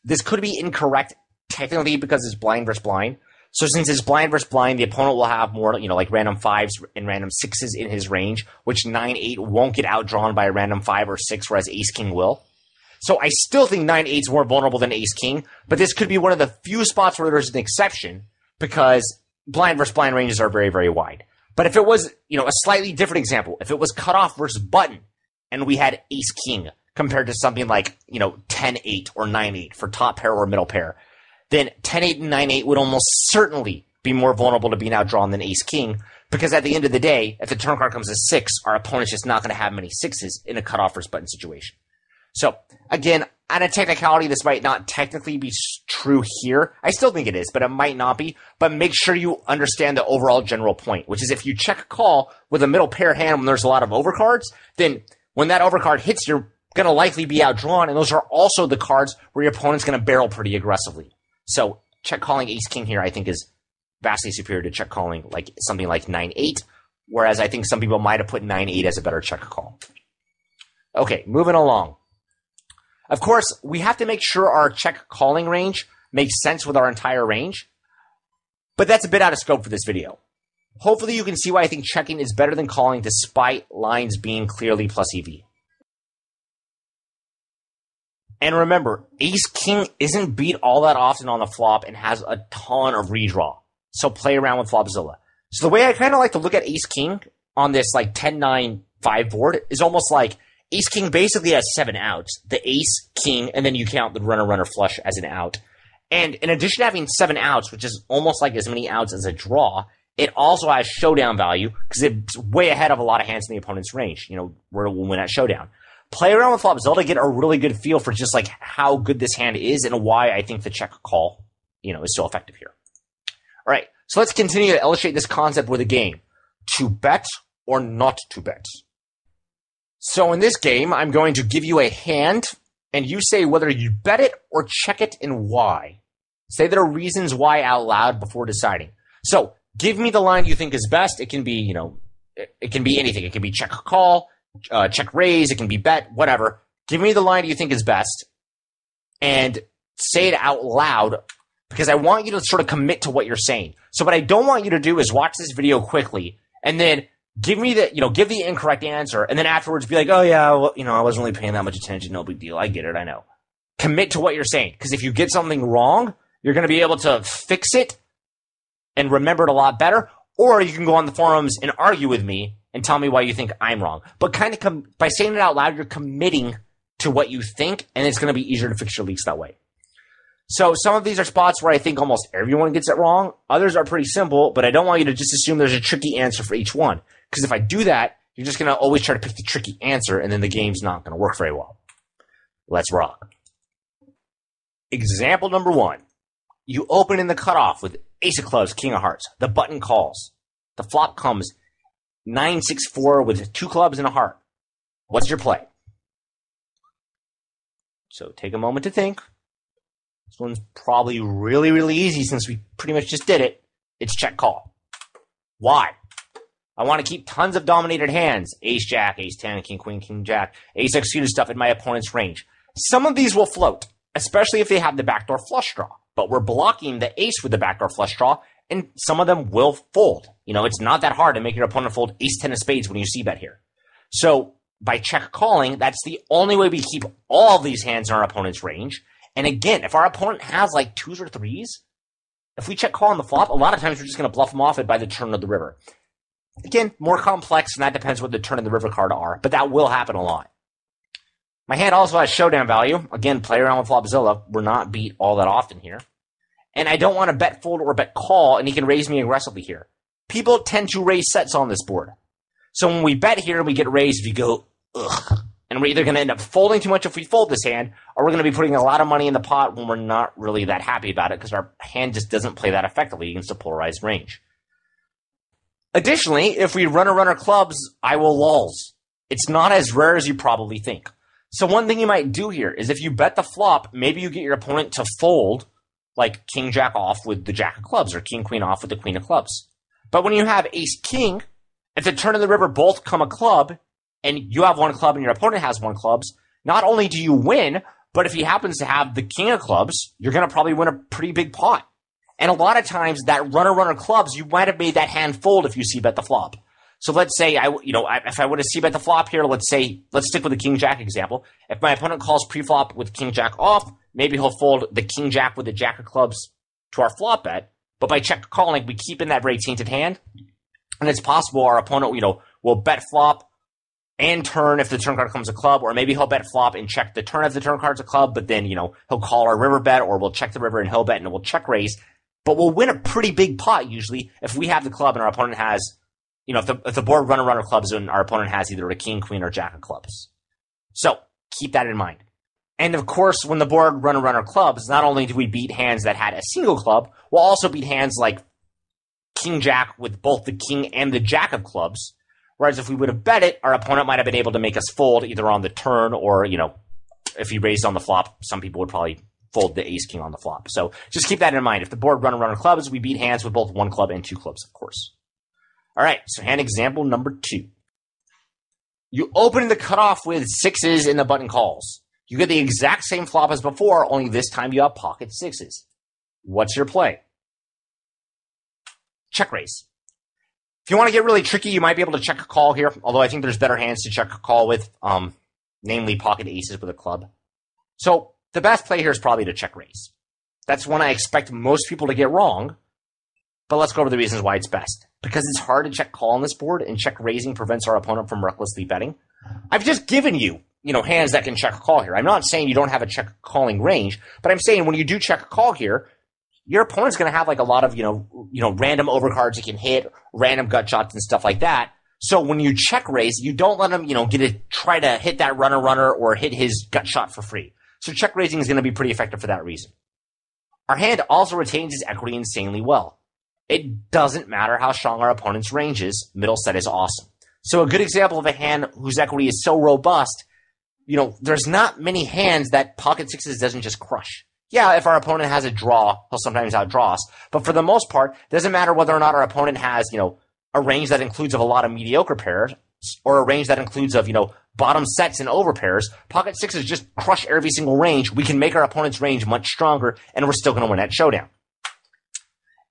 A: incorrect technically because it's blind versus blind. So since it's blind versus blind, the opponent will have more, like random 5s and random 6s in his range, which 9-8 won't get outdrawn by a random 5 or 6, whereas ace king will. So I still think 9-8 is more vulnerable than ace king, but this could be one of the few spots where there's an exception because blind versus blind ranges are very, very wide. But if it was, a slightly different example, if it was cutoff versus button, and we had ace king compared to something like, 10-8 or 9-8 for top pair or middle pair, then 10-8 and 9-8 would almost certainly be more vulnerable to being outdrawn than ace king, because at the end of the day, if the turn card comes as 6, our opponent's just not going to have many 6s in a cutoff versus button situation. So, again, on a technicality, this might not technically be true here. I still think it is, but it might not be. But make sure you understand the overall general point, which is if you check a call with a middle pair hand when there's a lot of overcards, then when that overcard hits, you're going to likely be outdrawn, and those are also the cards where your opponent's going to barrel pretty aggressively. So check calling ace king here, I think, is vastly superior to check calling like something like 9-8, whereas I think some people might have put 9-8 as a better check call. Okay, moving along. Of course, we have to make sure our check calling range makes sense with our entire range, but that's a bit out of scope for this video. Hopefully you can see why I think checking is better than calling despite lines being clearly plus EV. And remember, ace king isn't beat all that often on the flop and has a ton of redraw. So play around with Flopzilla. So the way I kind of like to look at ace king on this like 10-9-5 board is almost like ace king basically has 7 outs. The ace, king, and then you count the runner flush as an out. And in addition to having 7 outs, which is almost like as many outs as a draw, it also has showdown value because it's way ahead of a lot of hands in the opponent's range, where it will win at showdown. Play around with Flopzilla to get a really good feel for just like how good this hand is and why I think the check call, is so effective here. All right, so let's continue to illustrate this concept with a game. To bet or not to bet. So in this game, I'm going to give you a hand, and you say whether you bet it or check it and why. Say there are reasons why out loud before deciding. So give me the line you think is best. It can be, it can be anything. It can be check call, check raise, it can be bet, whatever. Give me the line you think is best and say it out loud because I want you to sort of commit to what you're saying. So what I don't want you to do is watch this video quickly and then give me the, give the incorrect answer and then afterwards be like, oh yeah, well, I wasn't really paying that much attention. No big deal. I get it. I know. Commit to what you're saying because if you get something wrong, you're going to be able to fix it and remember it a lot better. Or you can go on the forums and argue with me and tell me why you think I'm wrong. But kind of by saying it out loud, you're committing to what you think, and it's going to be easier to fix your leaks that way. So some of these are spots where I think almost everyone gets it wrong. Others are pretty simple, but I don't want you to just assume there's a tricky answer for each one. Because if I do that, you're just going to always try to pick the tricky answer, and then the game's not going to work very well. Let's rock. Example number 1. You open in the cutoff with ace of clubs, king of hearts. The button calls. The flop comes 9-6-4 with 2 clubs and a heart. What's your play? So take a moment to think. This one's probably really, really easy since we pretty much just did it. It's check call. Why? I want to keep tons of dominated hands. Ace, jack, ace, 10, king, queen, king, jack. Ace executed stuff in my opponent's range. Some of these will float, especially if they have the backdoor flush draw. But we're blocking the ace with the backdoor flush draw, and some of them will fold. It's not that hard to make your opponent fold ace 10 of spades when you see bet here. So by check calling, that's the only way we keep all of these hands in our opponent's range. And again, if our opponent has like 2s or 3s, if we check call on the flop, a lot of times we're just going to bluff them off it by the turn of the river. Again, more complex, and that depends what the turn of the river card are, but that will happen a lot. My hand also has showdown value. Again, play around with Flopzilla. We're not beat all that often here. And I don't want to bet fold or bet call, and he can raise me aggressively here. People tend to raise sets on this board. So when we bet here, we get raised, we go, ugh. And we're either going to end up folding too much if we fold this hand, or we're going to be putting a lot of money in the pot when we're not really that happy about it because our hand just doesn't play that effectively against a polarized range. Additionally, if we runner clubs, I will lulls. It's not as rare as you probably think. So one thing you might do here is if you bet the flop, maybe you get your opponent to fold like king jack off with the jack of clubs or king queen off with the queen of clubs. But when you have ace king, if the turn of the river both come a club and you have one club and your opponent has one clubs, not only do you win, but if he happens to have the king of clubs, you're going to probably win a pretty big pot. And a lot of times that runner clubs, you might have made that hand fold if you c-bet the flop. So let's say if I would have c-bet the flop here, let's stick with the king jack example. If my opponent calls pre-flop with king jack off, maybe he'll fold the king jack with the jack of clubs to our flop bet. But by check calling, we keep in that very tainted hand. And it's possible our opponent, will bet flop and turn if the turn card comes a club, or maybe he'll bet flop and check the turn if the turn card's a club, but then, he'll call our river bet, or we'll check the river and he'll bet and we'll check raise. But we'll win a pretty big pot usually if we have the club and our opponent has, if the board runner clubs and our opponent has either a king, queen, or jack of clubs. So keep that in mind. And of course, when the board runner clubs, not only do we beat hands that had a single club, we'll also beat hands like king jack with both the king and the jack of clubs. Whereas if we would have bet it, our opponent might have been able to make us fold either on the turn or, if he raised on the flop, some people would probably fold the ace king on the flop. So just keep that in mind. If the board runner clubs, we beat hands with both one club and two clubs, of course. All right, so hand example number 2. You open the cutoff with 6s in the button calls. You get the exact same flop as before, only this time you have pocket 6s. What's your play? Check raise. If you want to get really tricky, you might be able to check a call here, although I think there's better hands to check a call with, namely pocket aces with a club. So the best play here is probably to check raise. That's one I expect most people to get wrong, but let's go over the reasons why it's best. Because it's hard to check call on this board, and check raising prevents our opponent from recklessly betting. I've just given you, hands that can check a call here. I'm not saying you don't have a check calling range, but I'm saying when you do check a call here, your opponent's going to have like a lot of, random overcards he can hit, random gut shots and stuff like that. So when you check raise, you don't let him, try to hit that runner or hit his gut shot for free. So check raising is going to be pretty effective for that reason. Our hand also retains its equity insanely well. It doesn't matter how strong our opponent's range is, middle set is awesome. So a good example of a hand whose equity is so robust, there's not many hands that pocket 6s doesn't just crush. Yeah, if our opponent has a draw, he'll sometimes outdraw us. But for the most part, it doesn't matter whether or not our opponent has, a range that includes of a lot of mediocre pairs or a range that includes of, bottom sets and over pairs. Pocket 6s just crush every single range. We can make our opponent's range much stronger, and we're still going to win that showdown.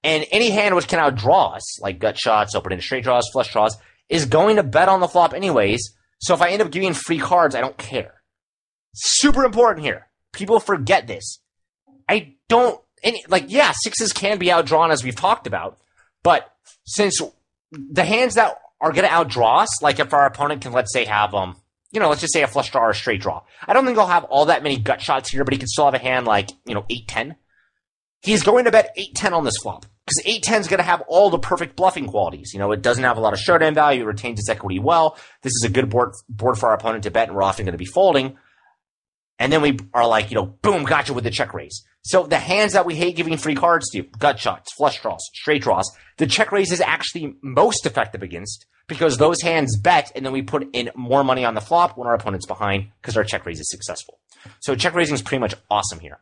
A: And any hand which can outdraw us, like gut shots, open-ended straight draws, flush draws, is going to bet on the flop anyways. So if I end up giving free cards, I don't care. Super important here. People forget this. Sixes can be outdrawn as we've talked about, but since the hands that are going to outdraw us, like if our opponent can, let's say, have, let's just say a flush draw or a straight draw. I don't think he'll have all that many gut shots here, but he can still have a hand like, 8-10. He's going to bet 8-10 on this flop. Because 8-10 is going to have all the perfect bluffing qualities. It doesn't have a lot of showdown value. It retains its equity well. This is a good board for our opponent to bet, and we're often going to be folding. And then we are like, boom, gotcha with the check raise. So the hands that we hate giving free cards to, gut shots, flush draws, straight draws, the check raise is actually most effective against because those hands bet, and then we put in more money on the flop when our opponent's behind because our check raise is successful. So check raising is pretty much awesome here.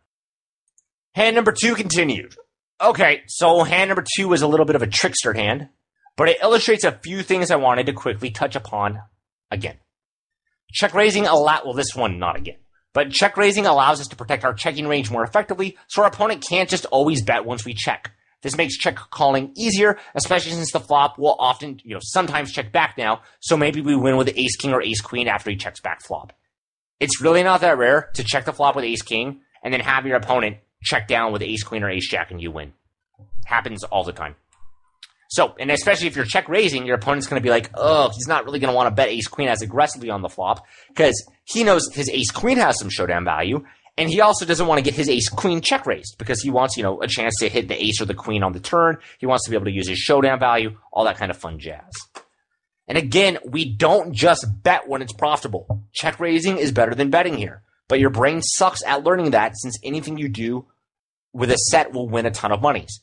A: Hand number 2 continued. Okay, so hand number 2 is a little bit of a trickster hand, but it illustrates a few things I wanted to quickly touch upon again. Check raising this one not again, but check raising allows us to protect our checking range more effectively, so our opponent can't just always bet once we check. This makes check calling easier, especially since the flop will often, sometimes check back now. So maybe we win with ace king or ace queen after he checks back flop. It's really not that rare to check the flop with ace king and then have your opponent check down with ace queen or ace jack and you win. Happens all the time. So, and especially if you're check raising, your opponent's going to be like, oh, he's not really going to want to bet ace queen as aggressively on the flop because he knows his ace queen has some showdown value. And he also doesn't want to get his ace-queen check raised because he wants, a chance to hit the ace or the queen on the turn. He wants to be able to use his showdown value, all that kind of fun jazz. And again, we don't just bet when it's profitable. Check raising is better than betting here. But your brain sucks at learning that since anything you do with a set will win a ton of monies.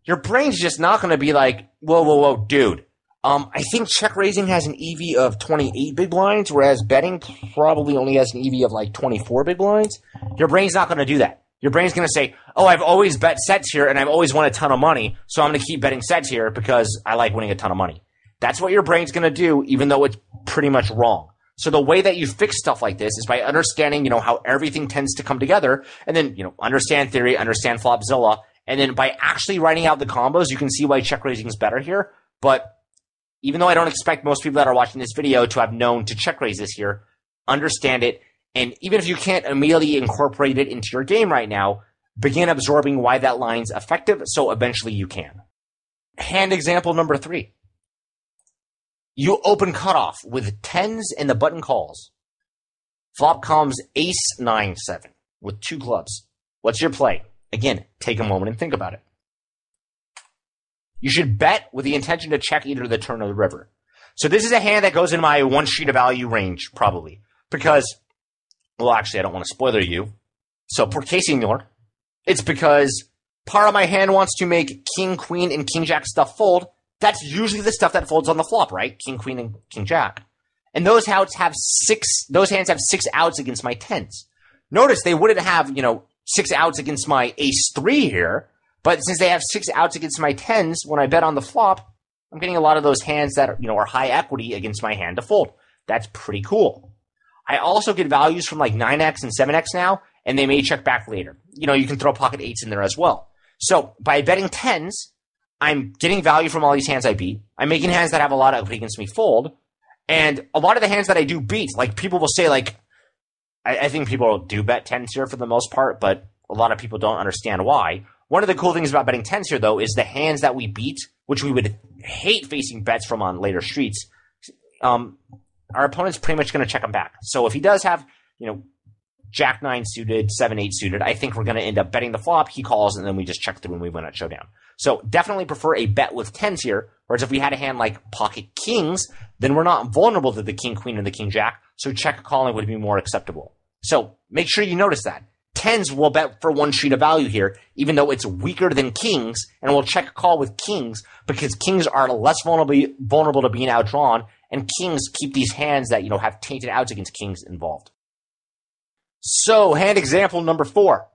A: Your brain's just not going to be like, whoa, dude. I think check raising has an EV of 28 big blinds, whereas betting probably only has an EV of like 24 big blinds. Your brain's not going to do that. Your brain's going to say, oh, I've always bet sets here and I've always won a ton of money, so I'm going to keep betting sets here because I like winning a ton of money. That's what your brain's going to do, even though it's pretty much wrong. So the way that you fix stuff like this is by understanding, how everything tends to come together, and then, understand theory, understand Flopzilla, and then by actually writing out the combos, you can see why check raising is better here. But even though I don't expect most people that are watching this video to have known to check raise this year, understand it, and even if you can't immediately incorporate it into your game right now, begin absorbing why that line's effective so eventually you can. Hand example number 3. You open cutoff with 10s and the button calls. Flop comes ace 9-7 with 2 clubs. What's your play? Again, take a moment and think about it. You should bet with the intention to check either the turn or the river. So this is a hand that goes in my one sheet of value range, probably. Because, well, actually, I don't want to spoiler you. So, por qué, señor? It's because part of my hand wants to make king, queen, and king, jack stuff fold. That's usually the stuff that folds on the flop, right? King, queen, and king, jack. And those hands have 6 outs against my 10s. Notice they wouldn't have, 6 outs against my ace 3 here. But since they have 6 outs against my 10s, when I bet on the flop, I'm getting a lot of those hands that are high equity against my hand to fold. That's pretty cool. I also get values from like 9x and 7x now, and they may check back later. You can throw pocket 8s in there as well. So by betting 10s, I'm getting value from all these hands I beat. I'm making hands that have a lot of equity against me fold. And a lot of the hands that I do beat, like people will say like, I think people do bet 10s here for the most part, but a lot of people don't understand why. One of the cool things about betting 10s here, though, is the hands that we beat, which we would hate facing bets from on later streets, our opponent's pretty much going to check them back. So if he does have, Jack 9 suited, 7 8 suited, I think we're going to end up betting the flop, he calls, and then we just check through and we win at showdown. So definitely prefer a bet with 10s here, whereas if we had a hand like pocket kings, then we're not vulnerable to the king, queen, and the king, jack, so check calling would be more acceptable. So make sure you notice that. 10s will bet for one sheet of value here, even though it's weaker than kings, and we'll check call with kings because kings are less vulnerable to being outdrawn, and kings keep these hands that, have tainted outs against kings involved. So, hand example number 4.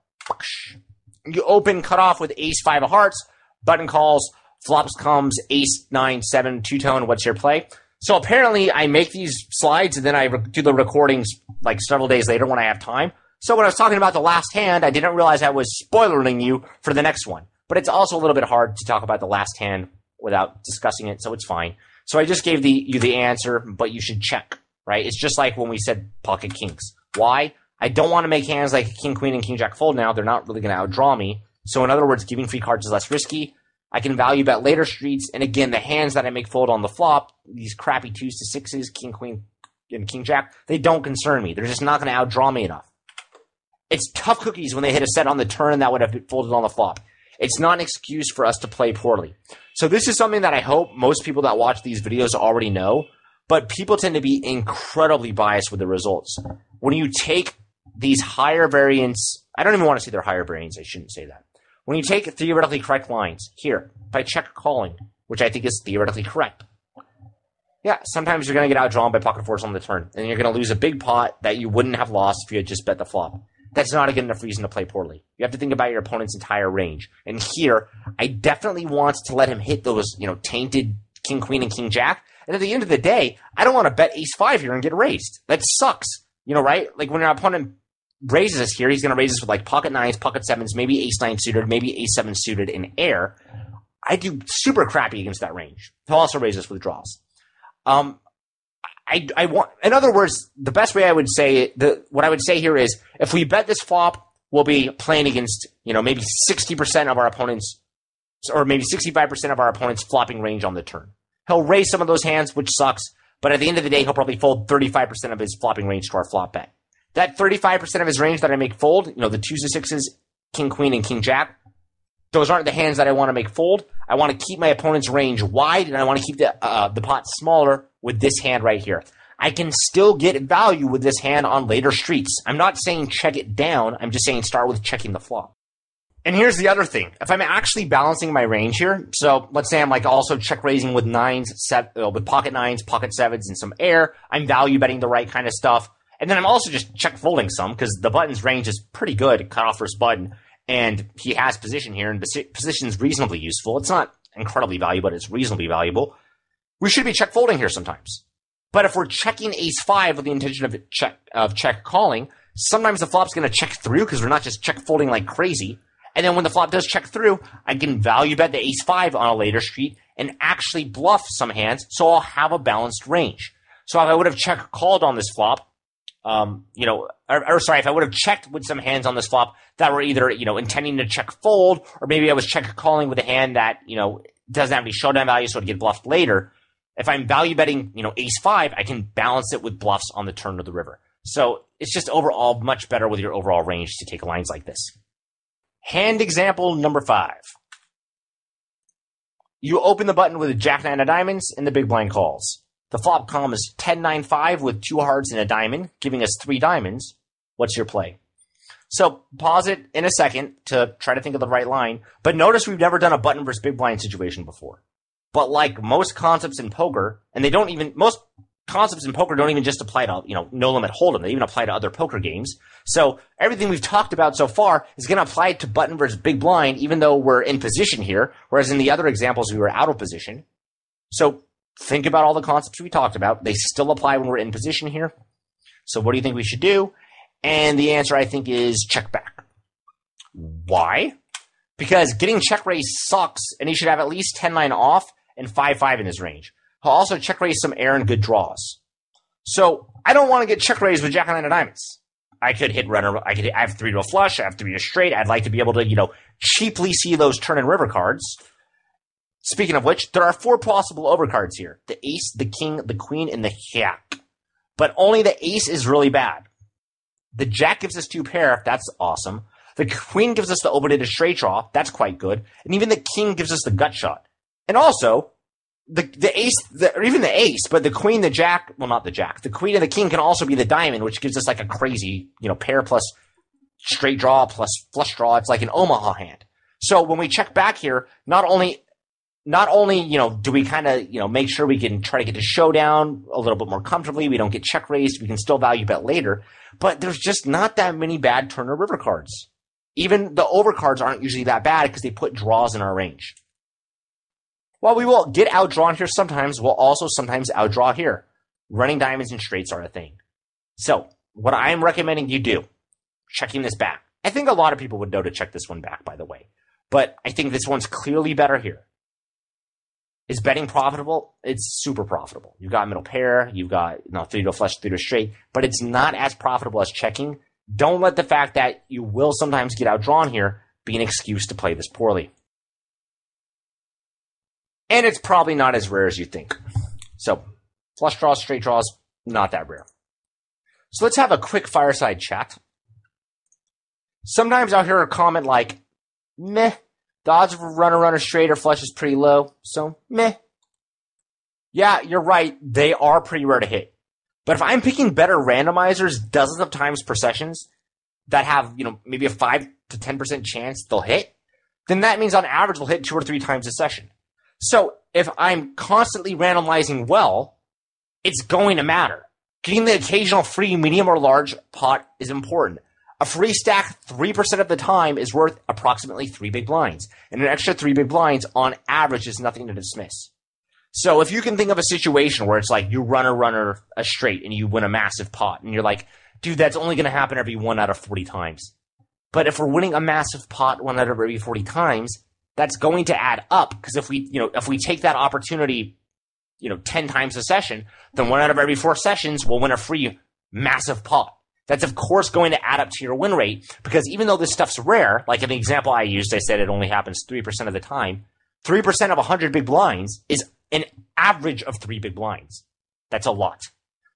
A: You open cutoff with ace 5 of hearts, button calls, flops comes ace 9-7 two-tone. What's your play? So apparently I make these slides and then I do the recordings like several days later when I have time. So when I was talking about the last hand, I didn't realize I was spoilering you for the next one. But it's also a little bit hard to talk about the last hand without discussing it, so it's fine. So I just gave you the answer, but you should check, right? It's just like when we said pocket kings. Why? I don't want to make hands like king, queen, and king, jack fold now. They're not really going to outdraw me. So in other words, giving free cards is less risky. I can value bet later streets. And again, the hands that I make fold on the flop, these crappy 2s to 6s, king, queen, and king, jack, they don't concern me. They're just not going to outdraw me enough. It's tough cookies when they hit a set on the turn that would have been folded on the flop. It's not an excuse for us to play poorly. So this is something that I hope most people that watch these videos already know, but people tend to be incredibly biased with the results. When you take these higher variance, I don't even want to say they're higher variance, I shouldn't say that. When you take theoretically correct lines, here, by check calling, which I think is theoretically correct, yeah, sometimes you're going to get outdrawn by pocket fours on the turn, and you're going to lose a big pot that you wouldn't have lost if you had just bet the flop. That's not a good enough reason to play poorly. You have to think about your opponent's entire range. And here, I definitely want to let him hit those, tainted king, queen, and king, jack. And at the end of the day, I don't want to bet ace 5 here and get raised. That sucks. Right? Like when your opponent raises us here, he's going to raise us with like pocket 9s, pocket 7s, maybe ace 9 suited, maybe ace 7 suited in air. I do super crappy against that range. He'll also raise us with draws. I want, in other words, the best way I would say what I would say here is if we bet this flop, we'll be playing against, maybe 60% of our opponents, or maybe 65% of our opponents' flopping range on the turn. He'll raise some of those hands, which sucks, but at the end of the day, he'll probably fold 35% of his flopping range to our flop bet. That 35% of his range that I make fold, the 2s to 6s, king, queen, and king, jack, those aren't the hands that I want to make fold. I want to keep my opponent's range wide, and I want to keep the pot smaller with this hand right here. I can still get value with this hand on later streets. I'm not saying check it down. I'm just saying start with checking the flop. And here's the other thing. If I'm actually balancing my range here, so let's say I'm like also check raising with with pocket nines, pocket sevens, and some air. I'm value betting the right kind of stuff. And then I'm also just check folding some because the button's range is pretty good, cut off first button. And he has position here, and position is reasonably useful. It's not incredibly valuable, but it's reasonably valuable. We should be check folding here sometimes. But if we're checking ace-5 with the intention of check calling, sometimes the flop's going to check through because we're not just check folding like crazy. And then when the flop does check through, I can value bet the ace-5 on a later street and actually bluff some hands, so I'll have a balanced range. So if I would have check called on this flop, if I would have checked with some hands on this flop that were either, intending to check fold, or maybe I was check calling with a hand that, doesn't have any showdown value, so it'd get bluffed later. If I'm value betting, ace-5, I can balance it with bluffs on the turn of the river. So it's just overall much better with your overall range to take lines like this. Hand example number 5. You open the button with a jack-9 of diamonds, and the big blind calls. The flop column is 10-9-5 with 2 hearts and a diamond, giving us 3 diamonds. What's your play? So pause it in a second to try to think of the right line, but notice we've never done a button versus big blind situation before. But like most concepts in poker, and most concepts in poker don't even just apply to, no limit hold'em. They even apply to other poker games. So everything we've talked about so far is going to apply to button versus big blind, even though we're in position here, whereas in the other examples we were out of position. So think about all the concepts we talked about. They still apply when we're in position here. So what do you think we should do? And the answer, I think, is check back. Why? Because getting check raise sucks, and he should have at least 10-9 off and 5-5 in his range. He'll also check raise some air and good draws. So I don't want to get check raised with jack-9 of diamonds. I could hit runner. I have 3 to a flush. I have 3 to a straight. I'd like to be able to, cheaply see those turn and river cards. Speaking of which, there are 4 possible overcards here. The ace, the king, the queen, and the jack. But only the ace is really bad. The jack gives us 2 pair. That's awesome. The queen gives us the open-ended straight draw. That's quite good. And even the king gives us the gut shot. And also, the ace, or even the ace, but the queen, the jack, well, not the jack. The queen and the king can also be the diamond, which gives us like a crazy, pair plus straight draw plus flush draw. It's like an Omaha hand. So when we check back here, not only, do we kind of, make sure we can try to get to showdown a little bit more comfortably. We don't get check raised. We can still value bet later, but there's just not that many bad turn or river cards. Even the overcards aren't usually that bad because they put draws in our range. While we will get outdrawn here sometimes, we'll also sometimes outdraw here. Running diamonds and straights are a thing. So what I'm recommending you do, checking this back. I think a lot of people would know to check this one back, by the way. But I think this one's clearly better here. Is betting profitable? It's super profitable. You've got middle pair, you've got 3 to a flush, 3 to a straight, but it's not as profitable as checking. Don't let the fact that you will sometimes get outdrawn here be an excuse to play this poorly. And it's probably not as rare as you think. So, flush draws, straight draws, not that rare. So let's have a quick fireside chat. Sometimes I'll hear a comment like, meh, the odds of a runner straight or flush is pretty low, so meh. Yeah, you're right, they are pretty rare to hit. But if I'm picking better randomizers dozens of times per sessions that have, maybe a 5 to 10% chance they'll hit, then that means on average they'll hit 2 or 3 times a session. So if I'm constantly randomizing well, it's going to matter. Getting the occasional free medium or large pot is important. A free stack 3% of the time is worth approximately 3 big blinds. And an extra 3 big blinds on average is nothing to dismiss. So if you can think of a situation where it's like you run a straight and you win a massive pot and you're like, dude, that's only going to happen every 1 out of 40 times. But if we're winning a massive pot 1 out of every 40 times, that's going to add up, because if we take that opportunity, 10 times a session, then 1 out of every 4 sessions will win a free massive pot. That's of course going to add up to your win rate, because even though this stuff's rare, like in the example I used, I said it only happens 3% of the time. 3% of 100 big blinds is an average of 3 big blinds. That's a lot.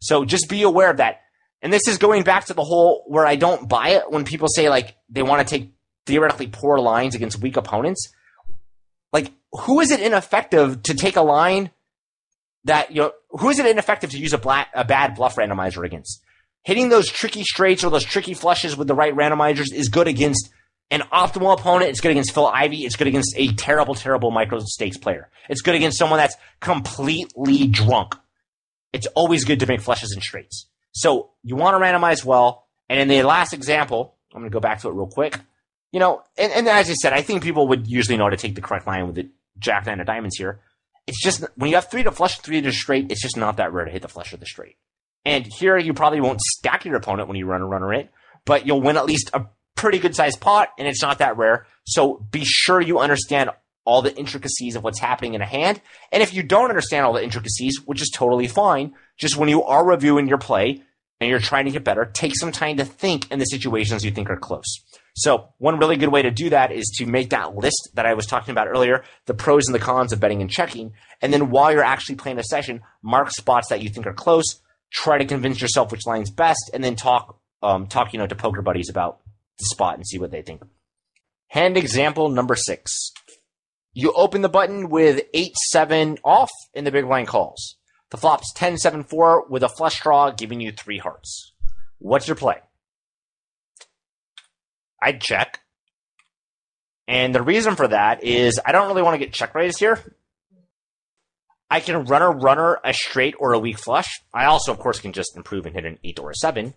A: So just be aware of that. And this is going back to the whole where I don't buy it when people say like they want to take theoretically poor lines against weak opponents. Like, who is it ineffective to take a line that, who is it ineffective to use a bad bluff randomizer against? Hitting those tricky straights or those tricky flushes with the right randomizers is good against an optimal opponent. It's good against Phil Ivey. It's good against a terrible, terrible micro stakes player. It's good against someone that's completely drunk. It's always good to make flushes and straights. So you want to randomize well. And in the last example, I'm going to go back to it real quick. And as I said, I think people would usually know how to take the correct line with the Jack 9 of diamonds here. It's just, when you have 3 to flush, 3 to straight, it's just not that rare to hit the flush or the straight. And here you probably won't stack your opponent when you run a runner it, but you'll win at least a pretty good sized pot, and it's not that rare. So be sure you understand all the intricacies of what's happening in a hand. And if you don't understand all the intricacies, which is totally fine, just when you are reviewing your play and you're trying to get better, take some time to think in the situations you think are close. So one really good way to do that is to make that list that I was talking about earlier, the pros and the cons of betting and checking. And then while you're actually playing a session, mark spots that you think are close, try to convince yourself which line's best, and then talk to poker buddies about the spot and see what they think. Hand example number 6. You open the button with 8-7 off and the big blind calls. The flop's 10-7-4 with a flush draw giving you 3 hearts. What's your play? I'd check. And the reason for that is I don't really want to get check raised here. I can runner, a straight, or a weak flush. I also, of course, can just improve and hit an 8 or a 7.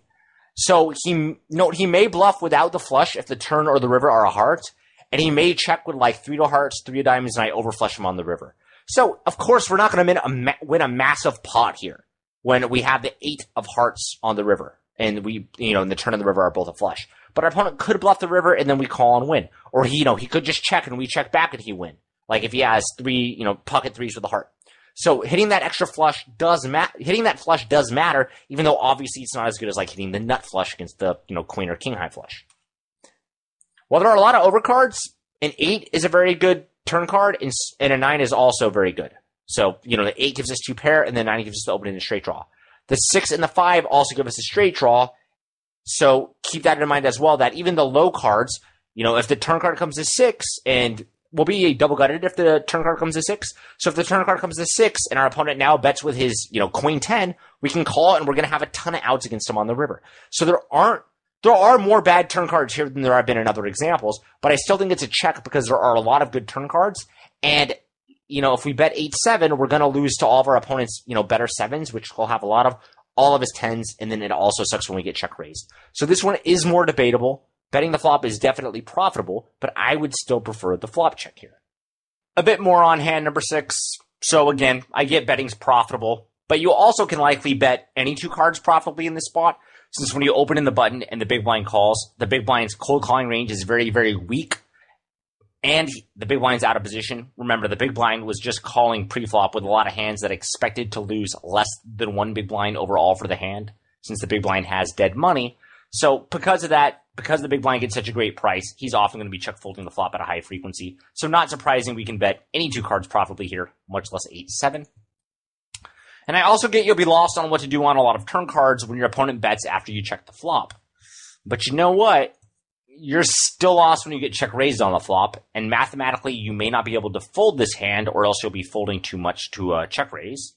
A: So he may bluff without the flush if the turn or the river are a heart, and he may check with like 3 to hearts, 3 of diamonds, and I overflush him on the river. So, of course, we're not going to win a massive pot here when we have the 8 of hearts on the river, and and the turn and the river are both a flush. But our opponent could bluff the river, and then we call and win. Or he could just check, and we check back, and he win. Like if he has 3, pocket 3s with a heart. So hitting that extra flush hitting that flush does matter, even though obviously it's not as good as like hitting the nut flush against the, queen or king high flush. While there are a lot of overcards, an 8 is a very good turn card, and a 9 is also very good. So, the 8 gives us 2 pair, and the 9 gives us the opening and straight draw. The 6 and the 5 also give us a straight draw. So keep that in mind as well, that even the low cards, if the turn card comes to 6, and we'll be double gutted if the turn card comes to 6. So if the turn card comes to 6 and our opponent now bets with his, queen 10, we can call it and we're going to have a ton of outs against him on the river. So there are more bad turn cards here than there have been in other examples, but I still think it's a check because there are a lot of good turn cards. And, if we bet 8-7, we're going to lose to all of our opponents, better 7s, which will have all of his 10s. And then it also sucks when we get check raised. So this one is more debatable. Betting the flop is definitely profitable, but I would still prefer the flop check here. A bit more on hand number 6. So again, I get betting's profitable, but you also can likely bet any 2 cards profitably in this spot, since when you open in the button and the big blind calls, the big blind's cold calling range is very, very weak, and the big blind's out of position. Remember, the big blind was just calling pre-flop with a lot of hands that expected to lose less than 1 big blind overall for the hand, since the big blind has dead money. So because of that, because the big blind gets such a great price, he's often going to be check folding the flop at a high frequency. So not surprising we can bet any 2 cards profitably here, much less 8-7. And I also get you'll be lost on what to do on a lot of turn cards when your opponent bets after you check the flop. But you know what? You're still lost when you get check raised on the flop, and mathematically you may not be able to fold this hand, or else you'll be folding too much to check raise.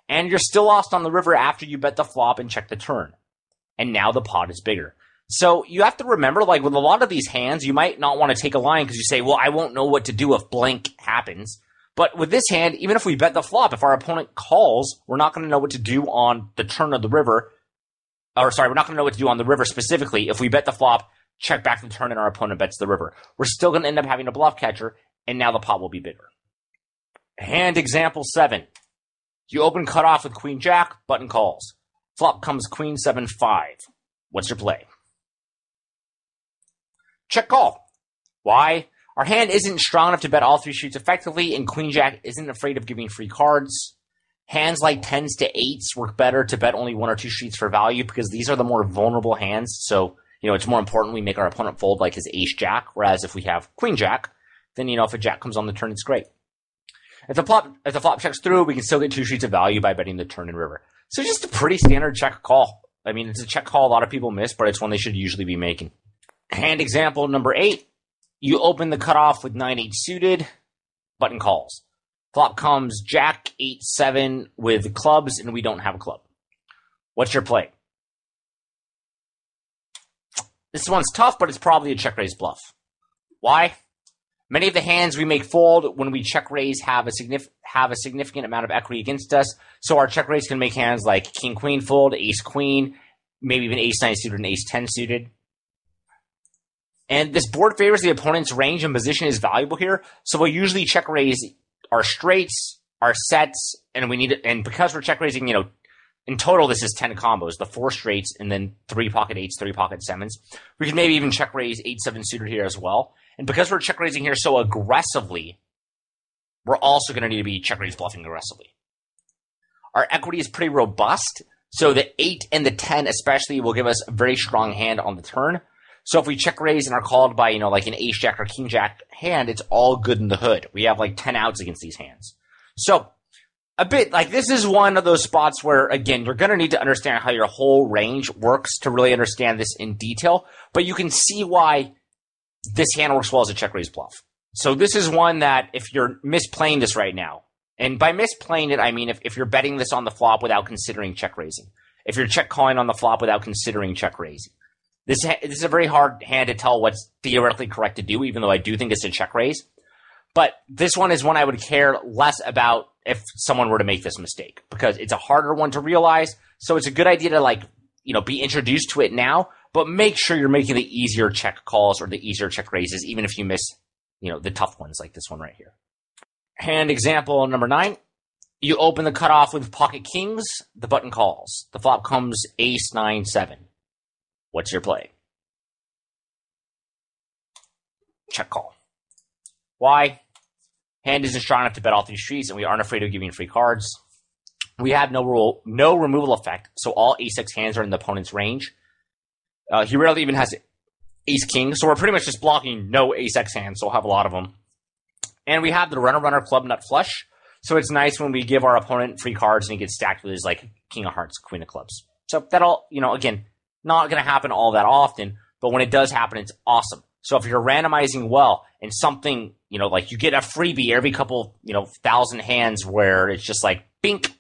A: And you're still lost on the river after you bet the flop and check the turn. And now the pot is bigger. So you have to remember, like with a lot of these hands, you might not want to take a line because you say, well, I won't know what to do if blank happens. But with this hand, even if we bet the flop, if our opponent calls, we're not going to know what to do on the turn of the river. We're not going to know what to do on the river specifically. If we bet the flop, check back the turn, and our opponent bets the river, we're still going to end up having a bluff catcher, and now the pot will be bigger. Hand example 7. You open cutoff with queen jack, button calls. Flop comes queen 7-5. What's your play? Check call. Why? Our hand isn't strong enough to bet all 3 streets effectively, and Queen Jack isn't afraid of giving free cards. Hands like 10s to 8s work better to bet only 1 or 2 streets for value because these are the more vulnerable hands. So, it's more important we make our opponent fold like his Ace Jack, whereas if we have Queen Jack, then, if a Jack comes on the turn, it's great. If the flop checks through, we can still get 2 streets of value by betting the turn and river. So just a pretty standard check call. I mean, it's a check call a lot of people miss, but it's one they should usually be making. Hand example number 8. You open the cutoff with 9-8 suited, button calls. Flop comes Jack 8-7 with clubs, and we don't have a club. What's your play? This one's tough, but it's probably a check raise bluff. Why? Many of the hands we make fold when we check raise have a significant amount of equity against us, so our check raise can make hands like King Queen fold, Ace Queen, maybe even Ace 9 suited and Ace 10 suited. And this board favors the opponent's range and position is valuable here, so we'll usually check raise our straights, our sets, and because we're check raising, in total this is 10 combos, the 4 straights and then 3 pocket 8s, 3 pocket 7s. We can maybe even check raise 8-7 suited here as well. And because we're check raising here so aggressively, we're also going to need to be check raise bluffing aggressively. Our equity is pretty robust, so the 8 and the 10 especially will give us a very strong hand on the turn. So if we check raise and are called by, like an Ace Jack or King Jack hand, it's all good in the hood. We have like 10 outs against these hands. So a bit like this is one of those spots where, again, you're going to need to understand how your whole range works to really understand this in detail. But you can see why this hand works well as a check raise bluff. So this is one that if you're misplaying this right now, and by misplaying it, I mean if you're betting this on the flop without considering check raising, if you're check calling on the flop without considering check raising, this is a very hard hand to tell what's theoretically correct to do, even though I do think it's a check raise. But this one is one I would care less about if someone were to make this mistake, because it's a harder one to realize. So it's a good idea to be introduced to it now, but make sure you're making the easier check calls or the easier check raises, even if you miss, the tough ones like this one right here. Hand example number 9. You open the cutoff with pocket kings, the button calls. The flop comes Ace 9-7. What's your play? Check call. Why? Hand isn't strong enough to bet all 3 streets, and we aren't afraid of giving free cards. We have no removal effect, so all Ace-X hands are in the opponent's range. He rarely even has Ace-King, so we're pretty much just blocking no Ace-X hands, so we'll have a lot of them. And we have the runner, club, nut, flush, so it's nice when we give our opponent free cards and he gets stacked with his, King of Hearts, Queen of Clubs. So that'll, again, not going to happen all that often, but when it does happen, it's awesome. So if you're randomizing well and something, you get a freebie every couple, 1,000 hands where it's just like, bink,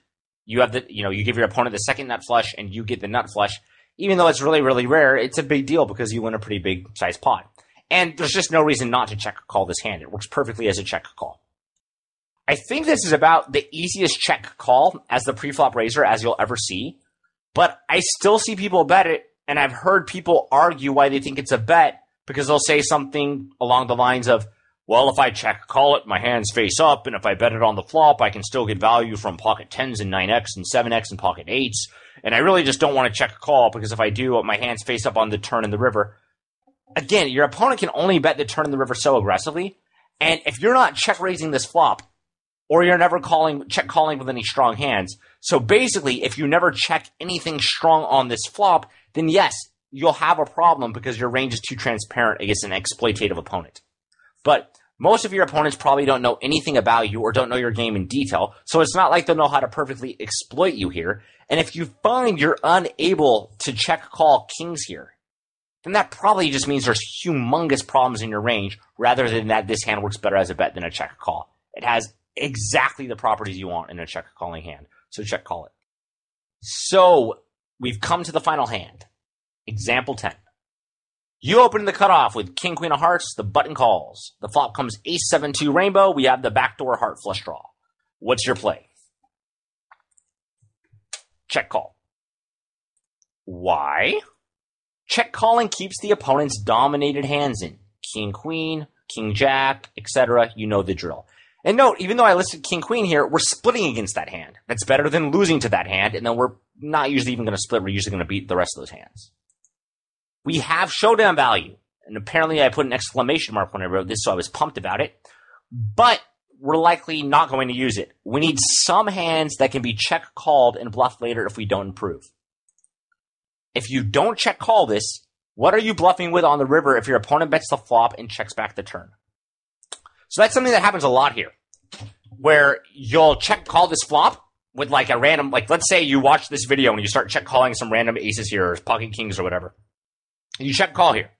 A: you have you give your opponent the second nut flush and you get the nut flush. Even though it's really, really rare, it's a big deal because you win a pretty big size pot. And there's just no reason not to check call this hand. It works perfectly as a check call. I think this is about the easiest check call as the preflop raiser as you'll ever see. But I still see people bet it, and I've heard people argue why they think it's a bet because they'll say something along the lines of, well, if I check call it, my hands face up, and if I bet it on the flop, I can still get value from pocket 10s and 9x and 7x and pocket 8s. And I really just don't want to check call because if I do, my hands face up on the turn and the river. Again, your opponent can only bet the turn and the river so aggressively. And if you're not check raising this flop, or you're never check calling with any strong hands, so basically, if you never check anything strong on this flop, then yes, you'll have a problem because your range is too transparent against an exploitative opponent. But most of your opponents probably don't know anything about you or don't know your game in detail, so it's not like they'll know how to perfectly exploit you here. And if you find you're unable to check call kings here, then that probably just means there's humongous problems in your range rather than that this hand works better as a bet than a check call. It has exactly the properties you want in a check calling hand, so check call it. So we've come to the final hand. Example 10. You open the cutoff with King, Queen of Hearts, the button calls. The flop comes Ace 7-2 rainbow. We have the backdoor heart flush draw. What's your play? Check call. Why? Check calling keeps the opponent's dominated hands in. King, Queen, King, Jack, etc. You know the drill. And note, even though I listed King, Queen here, we're splitting against that hand. That's better than losing to that hand, and then we're not usually even going to split. We're usually going to beat the rest of those hands. We have showdown value, And apparently I put an exclamation mark when I wrote this, so I was pumped about it. But we're likely not going to use it. We need some hands that can be check called and bluffed later if we don't improve. If you don't check call this, what are you bluffing with on the river if your opponent bets the flop and checks back the turn? So that's something that happens a lot here, where you'll check call this flop with like a random, like let's say you watch this video and you start check calling some random aces here or pocket kings or whatever. You check call here.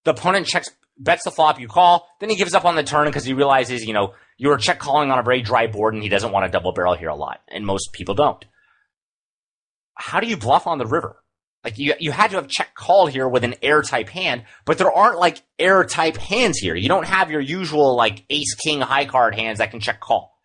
A: The opponent bets the flop, you call, then he gives up on the turn because he realizes, you know, you were check calling on a very dry board and he doesn't want to double barrel here a lot. And most people don't. How do you bluff on the river? Like you had to have check called here with an air type hand, but there aren't like air type hands here. You don't have your usual like ace king high card hands that can check call.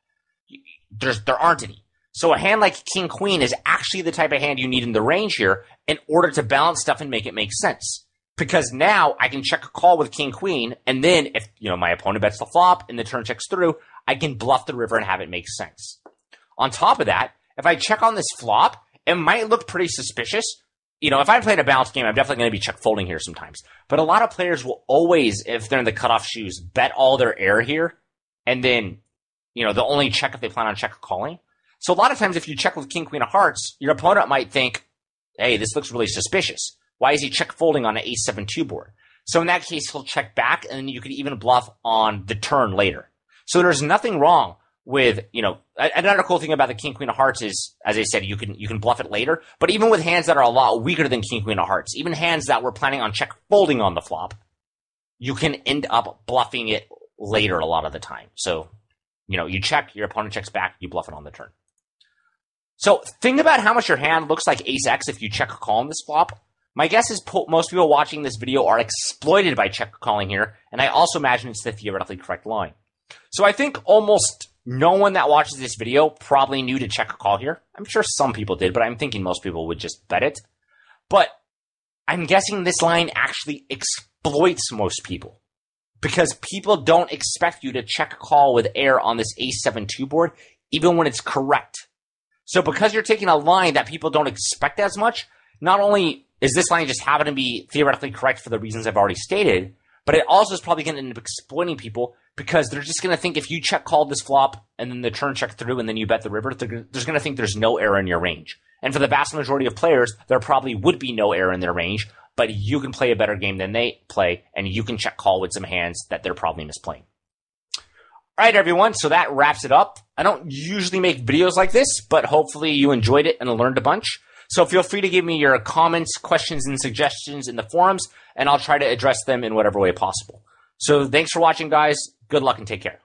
A: There aren't any. So a hand like king queen is actually the type of hand you need in the range here in order to balance stuff and make it make sense. Because now I can check a call with king queen, and then if you know my opponent bets the flop and the turn checks through, I can bluff the river and have it make sense. On top of that, if I check on this flop, it might look pretty suspicious. You know, if I played a balanced game, I'm definitely going to be check folding here sometimes. But a lot of players will always, if they're in the cutoff shoes, bet all their air here, and then, you know, they'll only check if they plan on check calling. So a lot of times if you check with king, queen of hearts, your opponent might think, hey, this looks really suspicious. Why is he check folding on an ace 7-2 board? So in that case, he'll check back, and then you can even bluff on the turn later. So there's nothing wrong with, you know, another cool thing about the king, queen of hearts is, as I said, you can bluff it later. But even with hands that are a lot weaker than king, queen of hearts, even hands that were planning on check folding on the flop, you can end up bluffing it later a lot of the time. So, you know, you check, your opponent checks back, you bluff it on the turn. So think about how much your hand looks like ace X if you check call on this flop. My guess is most people watching this video are exploited by check calling here, and I also imagine it's the theoretically correct line. So I think almost no one that watches this video probably knew to check call here. I'm sure some people did, but I'm thinking most people would just bet it. But I'm guessing this line actually exploits most people, because people don't expect you to check call with air on this ace 7-2 board, even when it's correct. So because you're taking a line that people don't expect as much, not only is this line just happen to be theoretically correct for the reasons I've already stated, but it also is probably going to end up exploiting people because they're just going to think if you check called this flop and then the turn check through and then you bet the river, they're going to think there's no error in your range. And for the vast majority of players, there probably would be no error in their range, but you can play a better game than they play, and you can check call with some hands that they're probably misplaying. All right, everyone, so that wraps it up. I don't usually make videos like this, but hopefully you enjoyed it and learned a bunch. So feel free to give me your comments, questions, and suggestions in the forums, and I'll try to address them in whatever way possible. So thanks for watching, guys. Good luck and take care.